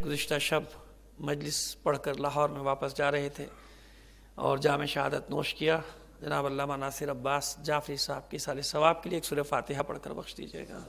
گزشتہ شب مجلس پڑھ کر لاہور میں واپس جا رہے تھے اور جام شہادت نوش کیا. جناب علامہ ناصر عباس جعفری صاحب کی سال ثواب کے لیے ایک سورہ فاتحہ پڑھ کر بخش دیجیے گا.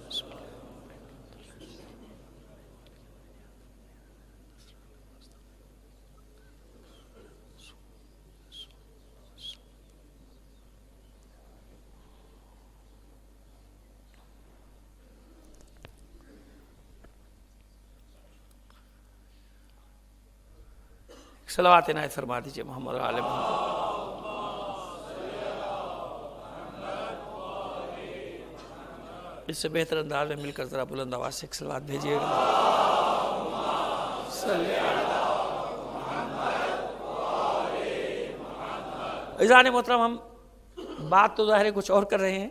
صلوات عنایت فرما دیجیے محمد علیہ محمد. اس سے بہتر انداز میں مل کر ذرا بلند آواز سے ایک صلوات بھیجیے گا. عزیزان محترم، ہم بات تو ظاہر ہے کچھ اور کر رہے ہیں،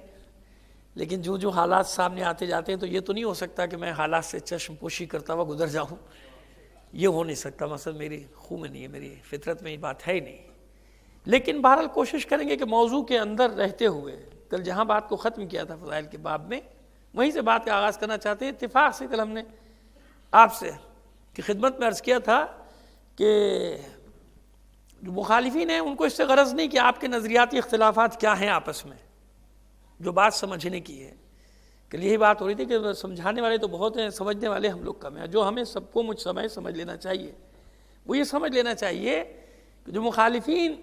لیکن جو حالات سامنے آتے جاتے ہیں تو یہ تو نہیں ہو سکتا کہ میں حالات سے چشم پوشی کرتا ہوا گزر جاؤں. یہ ہو نہیں سکتا، مثلا میری خون میں نہیں ہے، میری فطرت میں یہ بات ہے ہی نہیں. لیکن بہرحال کوشش کریں گے کہ موضوع کے اندر رہتے ہوئے، کل جہاں بات کو ختم کیا تھا فضائل کے باب میں، وہیں سے بات کا آغاز کرنا چاہتے ہیں. اتفاق سے کل ہم نے آپ سے کی خدمت میں عرض کیا تھا کہ جو مخالفین ہیں ان کو اس سے غرض نہیں کہ آپ کے نظریاتی اختلافات کیا ہیں آپس میں، جو بات سمجھنے کی ہے. کہ یہی بات ہو رہی تھی کہ سمجھانے والے تو بہت ہیں، سمجھنے والے ہم لوگ کم ہیں. جو ہمیں سب کو سمجھ لینا چاہیے وہ یہ سمجھ لینا چاہیے کہ جو مخالفین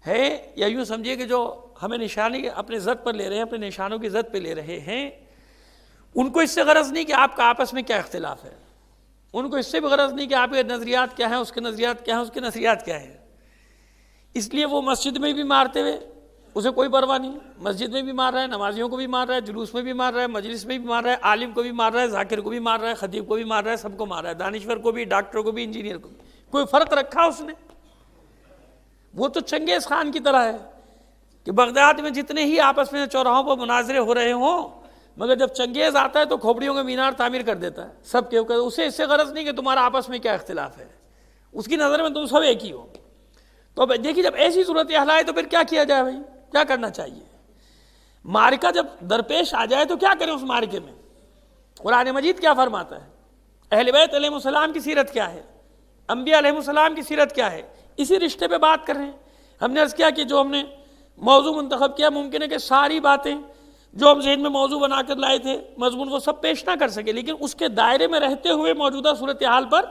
ہے، یا یوں سمجھیے کہ جو ہمیں نشانی اپنے ضد پر لے رہے ہیں، اپنے نشانوں کی ضد پہ لے رہے ہیں، ان کو اس سے غرض نہیں کہ آپ کا آپس میں کیا اختلاف ہے. ان کو اس سے بھی غرض نہیں کہ آپ کے نظریات کیا ہیں، اس کے نظریات کیا ہیں، اس کے نظریات کیا ہیں. اس لیے وہ مسجد میں بھی مارتے ہوئے اسے کوئی پرواہ نہیں. مسجد میں بھی مار رہا ہے، نمازیوں کو بھی مار رہا ہے، جلوس میں بھی مار رہا ہے، مجلس میں بھی مار رہا ہے، عالم کو بھی مار رہا ہے، ذاکر کو بھی مار رہا ہے، خطیب کو بھی مار رہا ہے، سب کو مار رہا ہے، دانشور کو بھی، ڈاکٹر کو بھی، انجینئر کو بھی. کوئی فرق رکھا اس نے؟ وہ تو چنگیز خان کی طرح ہے کہ بغداد میں جتنے ہی آپس میں چوراہوں پر مناظرے ہو رہے ہوں، مگر جب چنگیز آتا ہے تو کھوپڑیوں کا مینار تعمیر کر دیتا ہے سب کے. اسے اس سے غرض نہیں کہ تمہارا آپس میں کیا اختلاف ہے، اس کی نظر میں تم سب ایک ہی ہو. تو دیکھیے جب ایسی صورتحال آئے تو پھر کیا کیا جائے بھائی، کیا کرنا چاہیے؟ معرکہ جب درپیش آ جائے تو کیا کریں اس معرکے میں؟ قرآن مجید کیا فرماتا ہے؟ اہل بیت علیہ السلام کی سیرت کیا ہے؟ انبیاء علیہ السلام کی سیرت کیا ہے؟ اسی رشتے پہ بات کر رہے ہیں. ہم نے عرض کیا کہ جو ہم نے موضوع منتخب کیا، ممکن ہے کہ ساری باتیں جو ہم ذہن میں موضوع بنا کر لائے تھے مضمون وہ سب پیش نہ کر سکے، لیکن اس کے دائرے میں رہتے ہوئے موجودہ صورتحال پر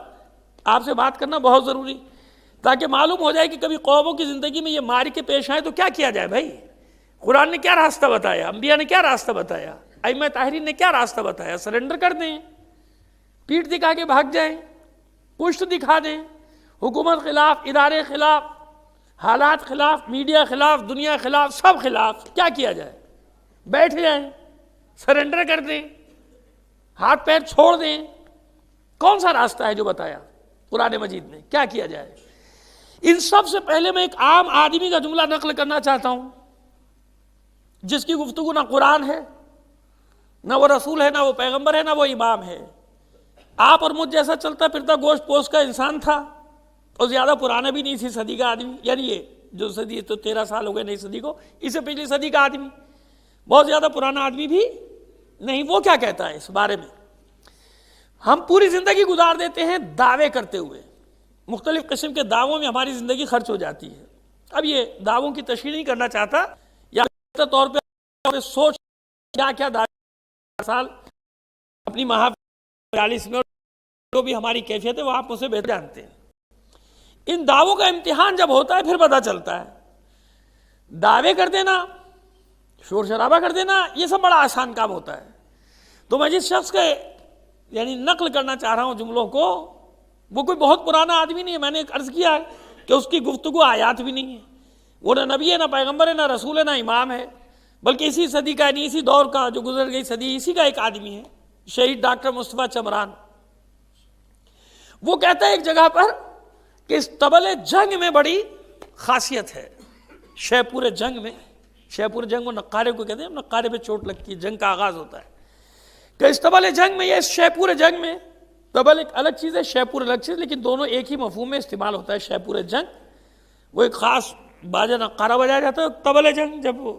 آپ سے بات کرنا بہت ضروری، تاکہ معلوم ہو جائے کہ کبھی قوموں کی زندگی میں یہ معرکے پیش آئے تو کیا کیا جائے. بھائی قرآن نے کیا راستہ بتایا، انبیاء نے کیا راستہ بتایا، ائمہ طاہرین نے کیا راستہ بتایا؟ سرنڈر کر دیں، پیٹھ دکھا کے بھاگ جائیں، پشت دکھا دیں، حکومت خلاف، ادارے خلاف، حالات خلاف، میڈیا خلاف، دنیا خلاف، سب خلاف. کیا کیا جائے؟ بیٹھ جائیں، سرنڈر کر دیں، ہاتھ پیر چھوڑ دیں. کون سا راستہ ہے جو بتایا قرآن مجید نے؟ کیا کیا جائے؟ ان سب سے پہلے میں ایک عام آدمی کا جملہ نقل کرنا چاہتا ہوں، جس کی گفتگو نہ قرآن ہے، نہ وہ رسول ہے، نہ وہ پیغمبر ہے، نہ وہ امام ہے. آپ اور مجھ جیسا چلتا پھرتا گوشت پوست کا انسان تھا، اور زیادہ پرانا بھی نہیں تھی صدی کا آدمی. یعنی یہ جو صدی تو 13 سال ہو گئے نئی صدی کو، اس سے پچھلی صدی کا آدمی، بہت زیادہ پرانا آدمی بھی نہیں. وہ کیا کہتا ہے اس بارے میں؟ ہم پوری زندگی گزار دیتے ہیں دعوے کرتے ہوئے، مختلف قسم کے دعووں میں ہماری زندگی خرچ ہو جاتی ہے. اب یہ دعووں کی تشریح نہیں کرنا چاہتا، یا طور پہ سوچ کیا کیا دعوے سال اپنی محافل 40 میں جو بھی ہماری کیفیت ہے وہ آپ مجھ سے بہتر جانتے ہیں. ان دعووں کا امتحان جب ہوتا ہے پھر پتہ چلتا ہے. دعوے کر دینا، شور شرابہ کر دینا، یہ سب بڑا آسان کام ہوتا ہے. تو میں جس شخص کے یعنی نقل کرنا چاہ رہا ہوں جملوں کو، وہ کوئی بہت پرانا آدمی نہیں ہے. میں نے ایک عرض کیا ہے کہ اس کی گفتگو آیات بھی نہیں ہے، وہ نہ نبی ہے، نہ پیغمبر ہے، نہ رسول ہے، نہ امام ہے، بلکہ اسی صدی کا، یعنی اسی دور کا جو گزر گئی صدی، اسی کا ایک آدمی ہے، شہید ڈاکٹر مصطفیٰ چمران. وہ کہتا ہے ایک جگہ پر کہ اس طبل جنگ میں بڑی خاصیت ہے. شہ پورے جنگ میں، شہ پورے جنگ وہ نقارے کو کہتے ہیں، نقارے پہ چوٹ لگتی ہے، جنگ کا آغاز ہوتا ہے. کہ اس طبل جنگ میں، یہ اس شہ پورے جنگ میں، طبل ایک الگ چیز ہے، شہ پور الگ چیز، لیکن دونوں ایک ہی مفہوم میں استعمال ہوتا ہے. شہ پورے جنگ وہ ایک خاص باجا نقارہ بجایا جاتا ہے، طبل جنگ جب وہ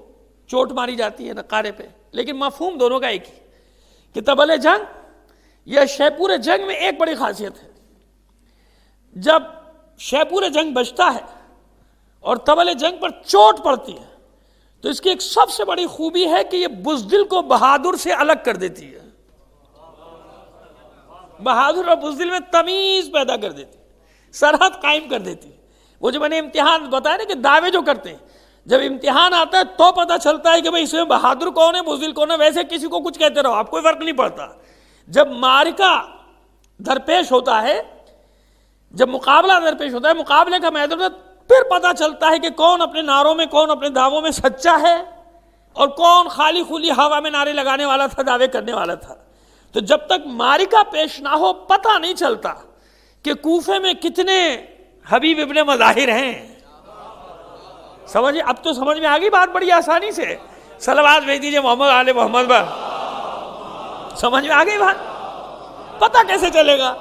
چوٹ ماری جاتی ہے نقارے پہ، لیکن مفہوم دونوں کا ایک ہی. کہ طبل جنگ، یہ شہ پورے جنگ میں ایک بڑی خاصیت ہے جب شیپور جنگ بجتا ہے اور طبل جنگ پر چوٹ پڑتی ہے تو اس کی ایک سب سے بڑی خوبی ہے کہ یہ بزدل کو بہادر سے الگ کر دیتی ہے. بہادر اور بزدل میں تمیز پیدا کر دیتی ہے, سرحد قائم کر دیتی ہے. وہ جو میں نے امتحان بتایا نا کہ دعوے جو کرتے ہیں, جب امتحان آتا ہے تو پتہ چلتا ہے کہ بھئی اس میں بہادر کون ہے بزدل کون ہے. ویسے کسی کو کچھ کہتے رہو آپ کوئی فرق نہیں پڑتا. جب معرکہ درپیش ہوتا ہے, جب مقابلہ درپیش ہوتا ہے, مقابلے کا میدان ہوتا ہے, پھر پتہ چلتا ہے کہ کون اپنے نعروں میں کون اپنے دعووں میں سچا ہے اور کون خالی خولی ہوا میں نعرے لگانے والا تھا, دعوے کرنے والا تھا. تو جب تک معرکہ پیش نہ ہو پتہ نہیں چلتا کہ کوفے میں کتنے حبیب ابن مظاہر ہیں. سمجھے, اب تو سمجھ میں آ گئی بات بڑی آسانی سے. صلوات بھیج دیجئے محمد آل محمد پر. سمجھ میں آ گئی بات. پتہ کیسے چلے گا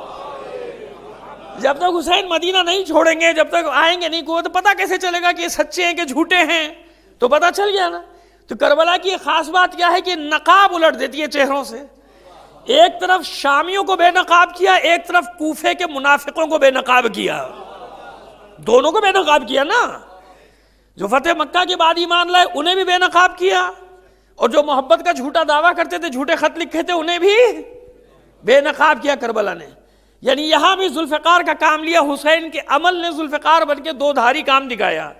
جب تک حسین مدینہ نہیں چھوڑیں گے, جب تک آئیں گے نہیں کو, تو پتہ کیسے چلے گا کہ یہ سچے ہیں کہ جھوٹے ہیں. تو پتہ چل گیا نا. تو کربلا کی ایک خاص بات کیا ہے کہ نقاب الٹ دیتی ہے چہروں سے. ایک طرف شامیوں کو بے نقاب کیا, ایک طرف کوفے کے منافقوں کو بے نقاب کیا. دونوں کو بے نقاب کیا نا. جو فتح مکہ کے بعد ایمان لائے انہیں بھی بے نقاب کیا, اور جو محبت کا جھوٹا دعویٰ کرتے تھے, جھوٹے خط لکھے تھے, انہیں بھی بے نقاب کیا کربلا نے. یعنی یہاں بھی ذوالفقار کا کام لیا. حسین کے عمل نے ذوالفقار بن کے دو دھاری کام دکھایا.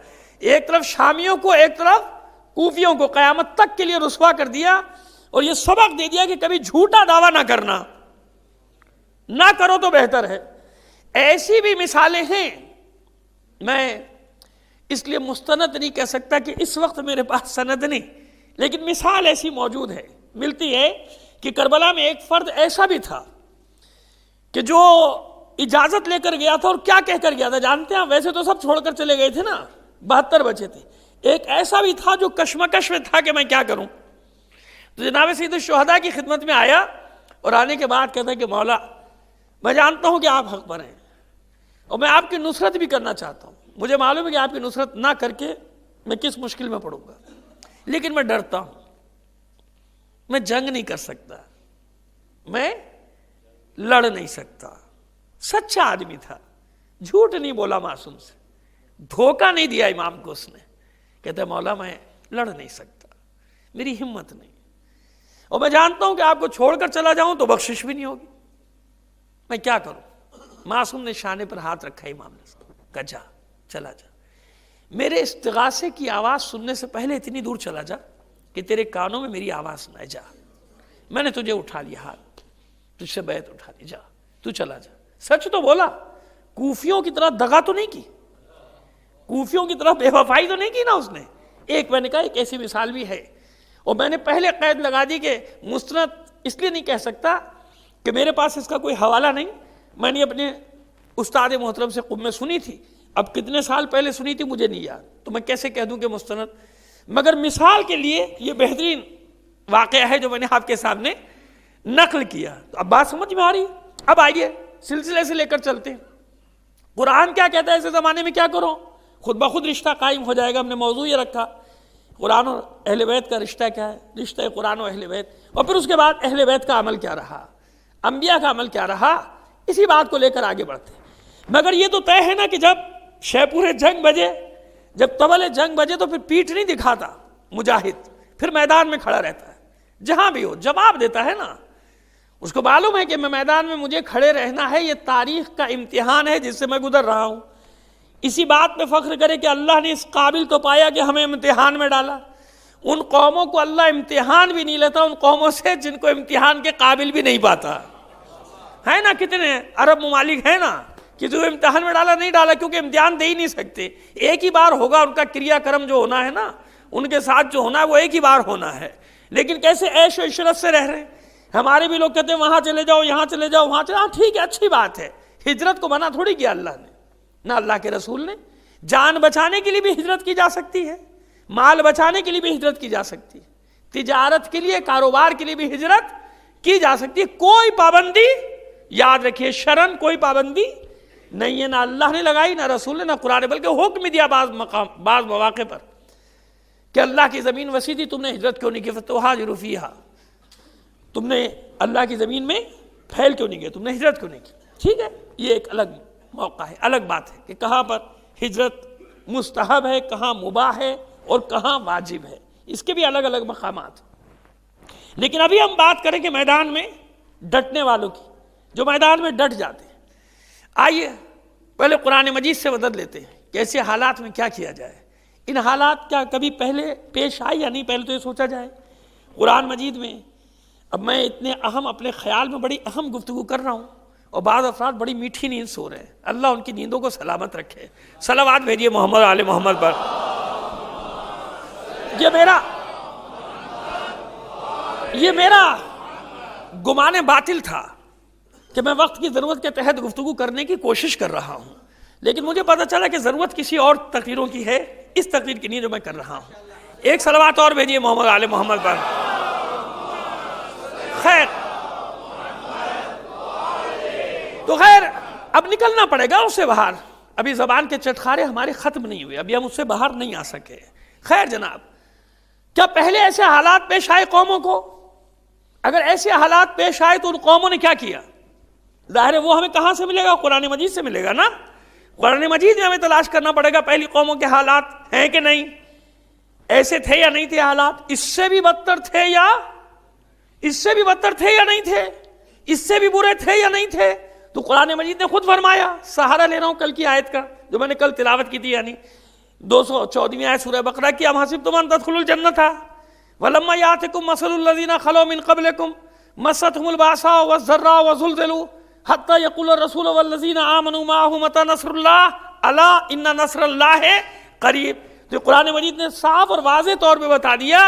ایک طرف شامیوں کو, ایک طرف کوفیوں کو قیامت تک کے لیے رسوا کر دیا, اور یہ سبق دے دیا کہ کبھی جھوٹا دعویٰ نہ کرنا, نہ کرو تو بہتر ہے. ایسی بھی مثالیں ہیں. میں اس لیے مستند نہیں کہہ سکتا کہ اس وقت میرے پاس سند نہیں, لیکن مثال ایسی موجود ہے, ملتی ہے کہ کربلا میں ایک فرد ایسا بھی تھا کہ جو اجازت لے کر گیا تھا, اور کیا کہہ کر گیا تھا جانتے ہیں؟ ویسے تو سب چھوڑ کر چلے گئے تھے نا, 72 بچے تھے. ایک ایسا بھی تھا جو کشمکش میں تھا کہ میں کیا کروں. تو جناب سید الشہداء کی خدمت میں آیا, اور آنے کے بعد کہتا ہے کہ مولا میں جانتا ہوں کہ آپ حق پر ہیں, اور میں آپ کی نصرت بھی کرنا چاہتا ہوں. مجھے معلوم ہے کہ آپ کی نصرت نہ کر کے میں کس مشکل میں پڑوں گا, لیکن میں ڈرتا ہوں, میں جنگ نہیں کر سکتا, میں لڑ نہیں سکتا. سچا آدمی تھا, جھوٹ نہیں بولا معصوم سے, دھوکہ نہیں دیا امام کو اس نے. کہتا ہے مولا میں لڑ نہیں سکتا, میری ہمت نہیں, اور میں جانتا ہوں کہ آپ کو چھوڑ کر چلا جاؤں تو بخشش بھی نہیں ہوگی, میں کیا کروں. معصوم نے شانے پر ہاتھ رکھا امام نے, کہا جا, چلا جا, میرے استغاثے کی آواز سننے سے پہلے اتنی دور چلا جا کہ تیرے کانوں میں میری آواز نہ جا. میں نے تجھے اٹھا لیا ہاتھ, تجھ سے بیعت اٹھا لی, جا تو چلا جا. سچ تو بولا, کوفیوں کی طرح دغا تو نہیں کی, کوفیوں کی طرح بے وفائی تو نہیں کی نا اس نے. ایک میں نے کہا ایک ایسی مثال بھی ہے, اور میں نے پہلے قید لگا دی کہ مستند اس لیے نہیں کہہ سکتا کہ میرے پاس اس کا کوئی حوالہ نہیں. میں نے اپنے استاد محترم سے قم میں سنی تھی, اب کتنے سال پہلے سنی تھی مجھے نہیں یاد, تو میں کیسے کہہ دوں کہ مستند. مگر مثال کے لیے یہ بہترین واقعہ ہے جو میں نے آپ کے سامنے نقل کیا. تو اب بات سمجھ میں آ رہی ہے. اب آئیے سلسلے سے لے کر چلتے ہیں. قرآن کیا کہتا ہے ایسے زمانے میں کیا کرو, خود بخود رشتہ قائم ہو جائے گا. ہم نے موضوع یہ رکھا قرآن اور اہل بیت کا رشتہ کیا ہے, رشتہ قرآن و اہل بیت, اور پھر اس کے بعد اہل بیت کا عمل کیا رہا, انبیاء کا عمل کیا رہا. اسی بات کو لے کر آگے بڑھتے ہیں. مگر یہ تو طے ہے نا کہ جب شیپور جنگ بجے, جب طبل جنگ بجے, تو پھر پیٹھ نہیں دکھاتا مجاہد, پھر میدان میں کھڑا رہتا ہے, جہاں بھی ہو جواب دیتا ہے نا. اس کو معلوم ہے کہ میں میدان میں مجھے کھڑے رہنا ہے, یہ تاریخ کا امتحان ہے جس سے میں گزر رہا ہوں. اسی بات پہ فخر کرے کہ اللہ نے اس قابل تو پایا کہ ہمیں امتحان میں ڈالا. ان قوموں کو اللہ امتحان بھی نہیں لیتا, ان قوموں سے جن کو امتحان کے قابل بھی نہیں پاتا. ہے نا, کتنے عرب ممالک ہیں نا کہ جو امتحان میں ڈالا نہیں ڈالا, کیونکہ امتحان دے ہی نہیں سکتے. ایک ہی بار ہوگا ان کا کریا کرم جو ہونا ہے نا, ان کے ساتھ جو ہونا ہے وہ ایک ہی بار ہونا ہے. لیکن کیسے عیش و عشرت سے رہ رہے ہیں. ہمارے بھی لوگ کہتے ہیں وہاں چلے جاؤ, یہاں چلے جاؤ, وہاں چلے جاؤ. ٹھیک ہے, اچھی بات ہے. ہجرت کو منع تھوڑی کیا اللہ نے, نہ اللہ کے رسول نے. جان بچانے کے لیے بھی ہجرت کی جا سکتی ہے, مال بچانے کے لیے بھی ہجرت کی جا سکتی ہے, تجارت کے لیے, کاروبار کے لیے بھی ہجرت کی جا سکتی ہے. کوئی پابندی, یاد رکھیے, شرن کوئی پابندی نہیں ہے, نہ اللہ نے لگائی, نہ رسول نے, نہ قرآن, بلکہ حکم دیا بعض مواقع پر کہ اللہ کی زمین وسیع تھی, تم نے ہجرت کیوں نہیں کی, فتوہاجروا فیہا, تم نے اللہ کی زمین میں پھیل کیوں نہیں گئے, تم نے ہجرت کیوں نہیں کی. ٹھیک ہے, یہ ایک الگ موقع ہے. الگ بات ہے کہ کہاں پر ہجرت مستحب ہے، کہاں مباح ہے اور کہاں واجب ہے، اس کے بھی الگ الگ مقامات. لیکن ابھی ہم بات کریں کہ میدان میں ڈٹنے والوں کی، جو میدان میں ڈٹ جاتے ہیں. آئیے پہلے قرآن مجید سے مدد لیتے ہیں کہ ایسے حالات میں کیا کیا جائے. ان حالات کیا کبھی پہلے پیش آئی یا نہیں، پہلے تو یہ سوچا جائے. قرآن مجید میں اب میں اتنے اہم، اپنے خیال میں بڑی اہم گفتگو کر رہا ہوں اور بعض افراد بڑی میٹھی نیند سو رہے ہیں. اللہ ان کی نیندوں کو سلامت رکھے. صلوات بھیجیے محمد آل محمد پر. یہ میرا گمان باطل تھا کہ میں وقت کی ضرورت کے تحت گفتگو کرنے کی کوشش کر رہا ہوں، لیکن مجھے پتہ چلا کہ ضرورت کسی اور تقریروں کی ہے، اس تقریر کی نہیں جو میں کر رہا ہوں. ایک صلوات اور بھیجیے محمد آل محمد پر. خیر اب نکلنا پڑے گا اس سے باہر. ابھی زبان کے چٹخارے ہمارے ختم نہیں ہوئے، ابھی ہم اس سے باہر نہیں آ سکے. خیر جناب، کیا پہلے ایسے حالات پیش آئے قوموں کو؟ اگر ایسے حالات پیش آئے تو ان قوموں نے کیا کیا؟ ظاہر ہے وہ ہمیں کہاں سے ملے گا؟ قرآن مجید سے ملے گا نا. قرآن مجید میں ہمیں تلاش کرنا پڑے گا پہلی قوموں کے حالات ہیں کہ نہیں، ایسے تھے یا نہیں تھے حالات، اس سے بھی بدتر تھے یا نہیں تھے، اس سے بھی برے تھے یا نہیں تھے. تو قرآن مجید نے خود فرمایا، سہارا لے رہا ہوں کل کی آیت کا جو میں نے کل تلاوت کی تھی، یعنی 214ویں آیت سورہ بقرہ کی. ام حسبتم ان تدخلوا الجنۃ ولما یاتکم مثل الذین خلوا من قبلکم مستهم البأساء والضراء وزلزلوا حتی یقول الرسول والذین آمنوا معه متی نصر اللہ الا ان نصر اللہ قریب. تو قرآن مجید نے صاف اور واضح طور پہ بتا دیا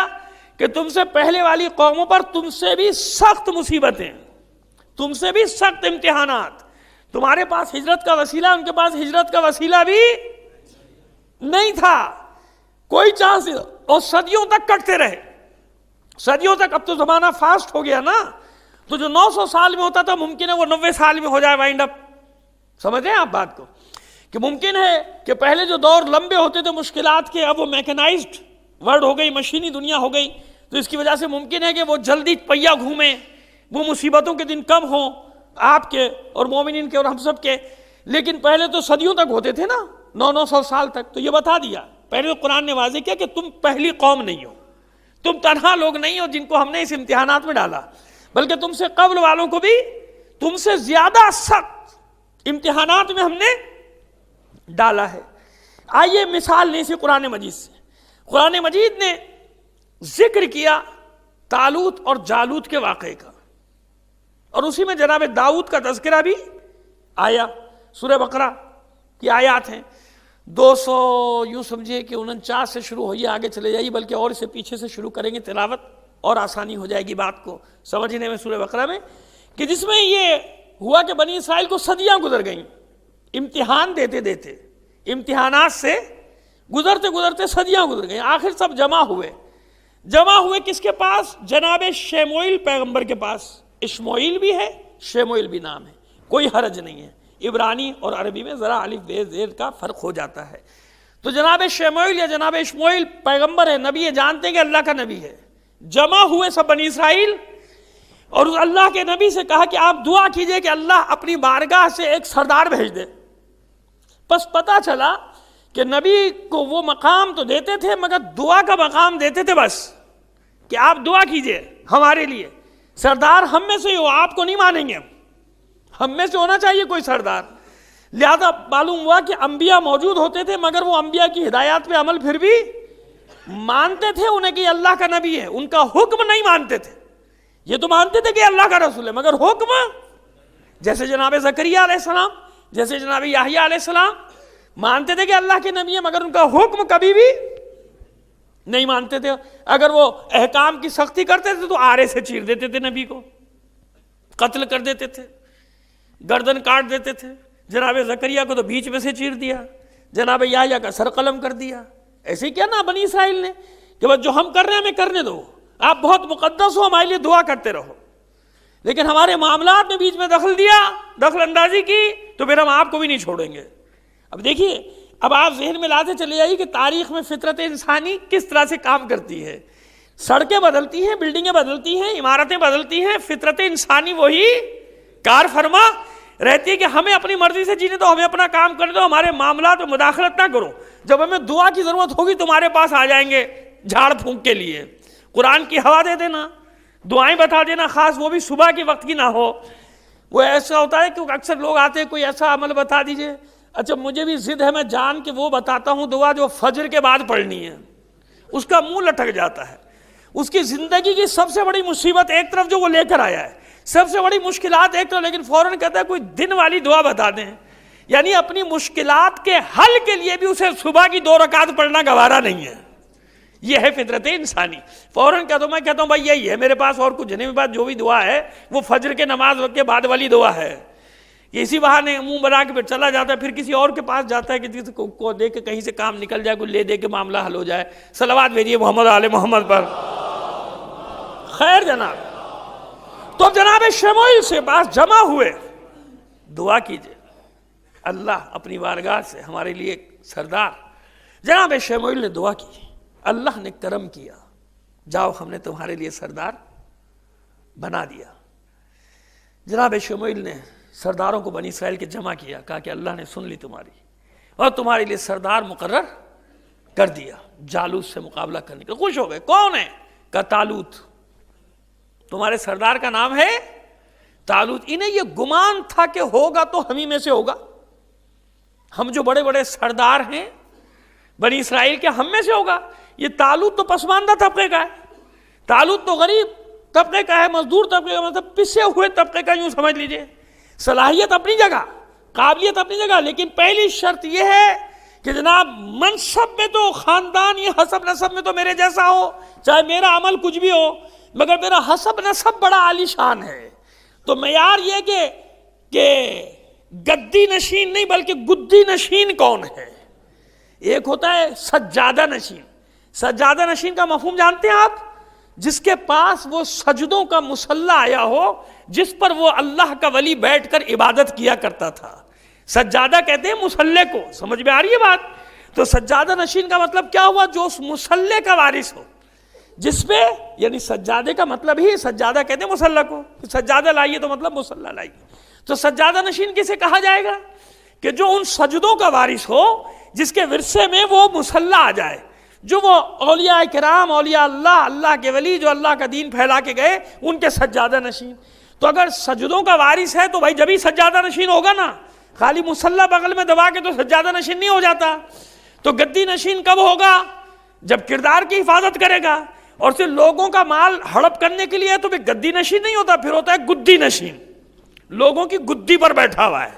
کہ تم سے پہلے والی قوموں پر تم سے بھی سخت مصیبتیں، تم سے بھی سخت امتحانات. تمہارے پاس ہجرت کا وسیلہ، ان کے پاس ہجرت کا وسیلہ بھی نہیں تھا، کوئی چانس، اور صدیوں تک کٹتے رہے، صدیوں تک. اب تو زمانہ فاسٹ ہو گیا نا، تو جو 900 سال میں ہوتا تھا ممکن ہے وہ 90 سال میں ہو جائے وائنڈ اپ. سمجھ رہے ہیں آپ بات کو؟ کہ ممکن ہے کہ پہلے جو دور لمبے ہوتے تھے مشکلات کے، اب وہ میکنائزڈ ورلڈ ہو گئی، مشینی دنیا ہو گئی، تو اس کی وجہ سے ممکن ہے کہ وہ جلدی پہیا گھومیں، وہ مصیبتوں کے دن کم ہوں آپ کے اور مومنین کے اور ہم سب کے. لیکن پہلے تو صدیوں تک ہوتے تھے نا، 900 سال تک. تو یہ بتا دیا پہلے تو قرآن نے واضح کیا کہ تم پہلی قوم نہیں ہو، تم تنہا لوگ نہیں ہو جن کو ہم نے اس امتحانات میں ڈالا، بلکہ تم سے قبل والوں کو بھی تم سے زیادہ سخت امتحانات میں ہم نے ڈالا ہے. آئیے مثال لیں اسی قرآن مجید سے. قرآن مجید نے ذکر کیا طالوت اور جالوت کے واقعے کا، اور اسی میں جناب داؤد کا تذکرہ بھی آیا. سورہ بقرہ کی آیات ہیں 200 یوں سمجھے کہ 49 سے شروع ہوئی، آگے چلے جائیے، بلکہ اور اسے پیچھے سے شروع کریں گے تلاوت اور آسانی ہو جائے گی بات کو سمجھنے میں. سورہ بقرہ میں کہ جس میں یہ ہوا کہ بنی اسرائیل کو صدیاں گزر گئیں، امتحان دیتے دیتے، امتحانات سے گزرتے گزرتے صدیاں گزر گئیں. آخر سب جمع ہوئے کس کے پاس؟ جناب شموئیل پیغمبر کے پاس. اشموئیل بھی ہے، شموئیل بھی نام ہے، کوئی حرج نہیں ہے. عبرانی اور عربی میں ذرا الف بے زیر کا فرق ہو جاتا ہے. تو جناب شموئیل یا جناب اشموئیل پیغمبر ہے، نبی ہے، جانتے ہیں کہ اللہ کا نبی ہے. جمع ہوئے سب بنی اسرائیل، اور اللہ کے نبی سے کہا کہ آپ دعا کیجئے کہ اللہ اپنی بارگاہ سے ایک سردار بھیج دے. بس پتہ چلا کہ نبی کو وہ مقام تو دیتے تھے مگر دعا کا مقام دیتے تھے، بس کہ آپ دعا کیجئے ہمارے لیے، سردار ہم میں سے ہو، آپ کو نہیں مانیں گے، ہم میں سے ہونا چاہیے کوئی سردار. لہذا معلوم ہوا کہ انبیاء موجود ہوتے تھے مگر وہ انبیاء کی ہدایات پہ عمل پھر بھی مانتے تھے انہیں کہ اللہ کا نبی ہے، ان کا حکم نہیں مانتے تھے. یہ تو مانتے تھے کہ اللہ کا رسول ہے مگر حکم، جیسے جناب زکریہ علیہ السلام، جیسے جناب یحییٰ علیہ السلام مانتے تھے کہ اللہ کے نبی ہے مگر ان کا حکم کبھی بھی نہیں مانتے تھے. اگر وہ احکام کی سختی کرتے تھے تو آرے سے چیر دیتے تھے، نبی کو قتل کر دیتے تھے، گردن کاٹ دیتے تھے. جناب زکریہ کو تو بیچ میں سے چیر دیا، جناب یحییٰ کا سر قلم کر دیا. ایسے ہی کیا نا بنی اسرائیل نے کہ بس جو ہم کر رہے ہیں ہمیں کرنے دو، آپ بہت مقدس ہو، ہمارے لیے دعا کرتے رہو. لیکن ہمارے معاملات میں بیچ میں دخل دیا، دخل اندازی کی، تو پھر ہم آپ کو بھی نہیں چھوڑیں گے. اب دیکھیے، اب آپ ذہن میں لاتے چلے جائیے کہ تاریخ میں فطرت انسانی کس طرح سے کام کرتی ہے. سڑکیں بدلتی ہیں، بلڈنگیں بدلتی ہیں، عمارتیں بدلتی ہیں، فطرت انسانی وہی کار فرما رہتی ہے کہ ہمیں اپنی مرضی سے جینے دو، ہمیں اپنا کام کرنے دو، ہمارے معاملات میں مداخلت نہ کرو. جب ہمیں دعا کی ضرورت ہوگی تمہارے پاس آ جائیں گے جھاڑ پھونک کے لیے. قرآن کی ہوا دے دینا، دعائیں بتا دینا، خاص وہ بھی صبح کے وقت کی نہ ہو. وہ ایسا ہوتا ہے کہ اکثر لوگ آتے ہیں کوئی ایسا عمل بتا دیجئے، اچھا مجھے بھی ضد ہے میں جان کے وہ بتاتا ہوں دعا جو فجر کے بعد پڑھنی ہے. اس کا منہ لٹک جاتا ہے. اس کی زندگی کی سب سے بڑی مصیبت ایک طرف جو وہ لے کر آیا ہے، سب سے بڑی مشکلات ایک طرف، لیکن فوراً کہتا ہے کوئی دن والی دعا بتا دیں. یعنی اپنی مشکلات کے حل کے لیے بھی اسے صبح کی 2 رکعت پڑھنا گوارا نہیں ہے. یہ ہے فطرت انسانی. فوراً کہتا ہوں، میں کہتا ہوں بھائی یہی ہے میرے پاس، اور کچھ نہیں، میرے پاس جو بھی دعا ہے وہ فجر کے نماز وقت کے بعد والی دعا ہے. اسی بہانے منہ بنا کے پھر چلا جاتا ہے، پھر کسی اور کے پاس جاتا ہے کہ کسی کو دے کے کہیں سے کام نکل جائے، کوئی لے دے کے معاملہ حل ہو جائے. صلوات بھیجیے محمد آل محمد پر. خیر جناب، تو جناب شموئیل سے پاس جمع ہوئے، دعا کیجئے اللہ اپنی بارگاہ سے ہمارے لیے سردار. جناب شموئیل نے دعا کی، اللہ نے کرم کیا، جاؤ ہم نے تمہارے لیے سردار بنا دیا. جناب شموئیل نے سرداروں کو بنی اسرائیل کے جمع کیا، کہا کہ اللہ نے سن لی تمہاری اور تمہارے لیے سردار مقرر کر دیا جالوت سے مقابلہ کرنے کے. خوش ہو گئے. کون ہے؟ کہا طالوت. تمہارے سردار کا نام ہے طالوت. انہیں یہ گمان تھا کہ ہوگا تو ہم ہی میں سے ہوگا. ہم جو بڑے بڑے سردار ہیں بنی اسرائیل کے، ہم میں سے ہوگا. یہ طالوت تو پسماندہ طبقے کا ہے، طالوت تو غریب طبقے کا ہے، مزدور طبقے کا، مطلب پسے ہوئے طبقے کا، یوں سمجھ لیجئے. صلاحیت اپنی جگہ، قابلیت اپنی جگہ، لیکن پہلی شرط یہ ہے کہ جناب منصب میں تو خاندان، یہ حسب نسب میں تو میرے جیسا ہو، چاہے میرا عمل کچھ بھی ہو، مگر میرا حسب نسب بڑا عالی شان ہے. تو معیار یہ کہ گدی نشین نہیں بلکہ گدی نشین کون ہے. ایک ہوتا ہے سجادہ نشین. سجادہ نشین کا مفہوم جانتے ہیں آپ؟ جس کے پاس وہ سجدوں کا مصلی آیا ہو، جس پر وہ اللہ کا ولی بیٹھ کر عبادت کیا کرتا تھا. سجادہ کہتے ہیں مصلی کو. سمجھ میں آ رہی ہے بات؟ تو سجادہ نشین کا مطلب کیا ہوا؟ جو اس مصلی کا وارث ہو، جس پہ، یعنی سجادے کا مطلب ہی سجادہ کہتے ہیں مصلی کو. سجادہ لائیے تو مطلب مصلی لائیے. تو سجادہ نشین کسے کہا جائے گا؟ کہ جو ان سجدوں کا وارث ہو جس کے ورثے میں وہ مصلی آ جائے. جو وہ اولیاء کرام، اولیاء اللہ، اللہ کے ولی جو اللہ کا دین پھیلا کے گئے، ان کے سجادہ نشین. تو اگر سجدوں کا وارث ہے تو بھائی جب ہی سجادہ نشین ہوگا نا. خالی مصلی بغل میں دبا کے تو سجادہ نشین نہیں ہو جاتا. تو گدی نشین کب ہوگا؟ جب کردار کی حفاظت کرے گا. اور صرف لوگوں کا مال ہڑپ کرنے کے لیے تو پھر گدی نشین نہیں ہوتا، پھر ہوتا ہے گدی نشین. لوگوں کی گدی پر بیٹھا ہوا ہے،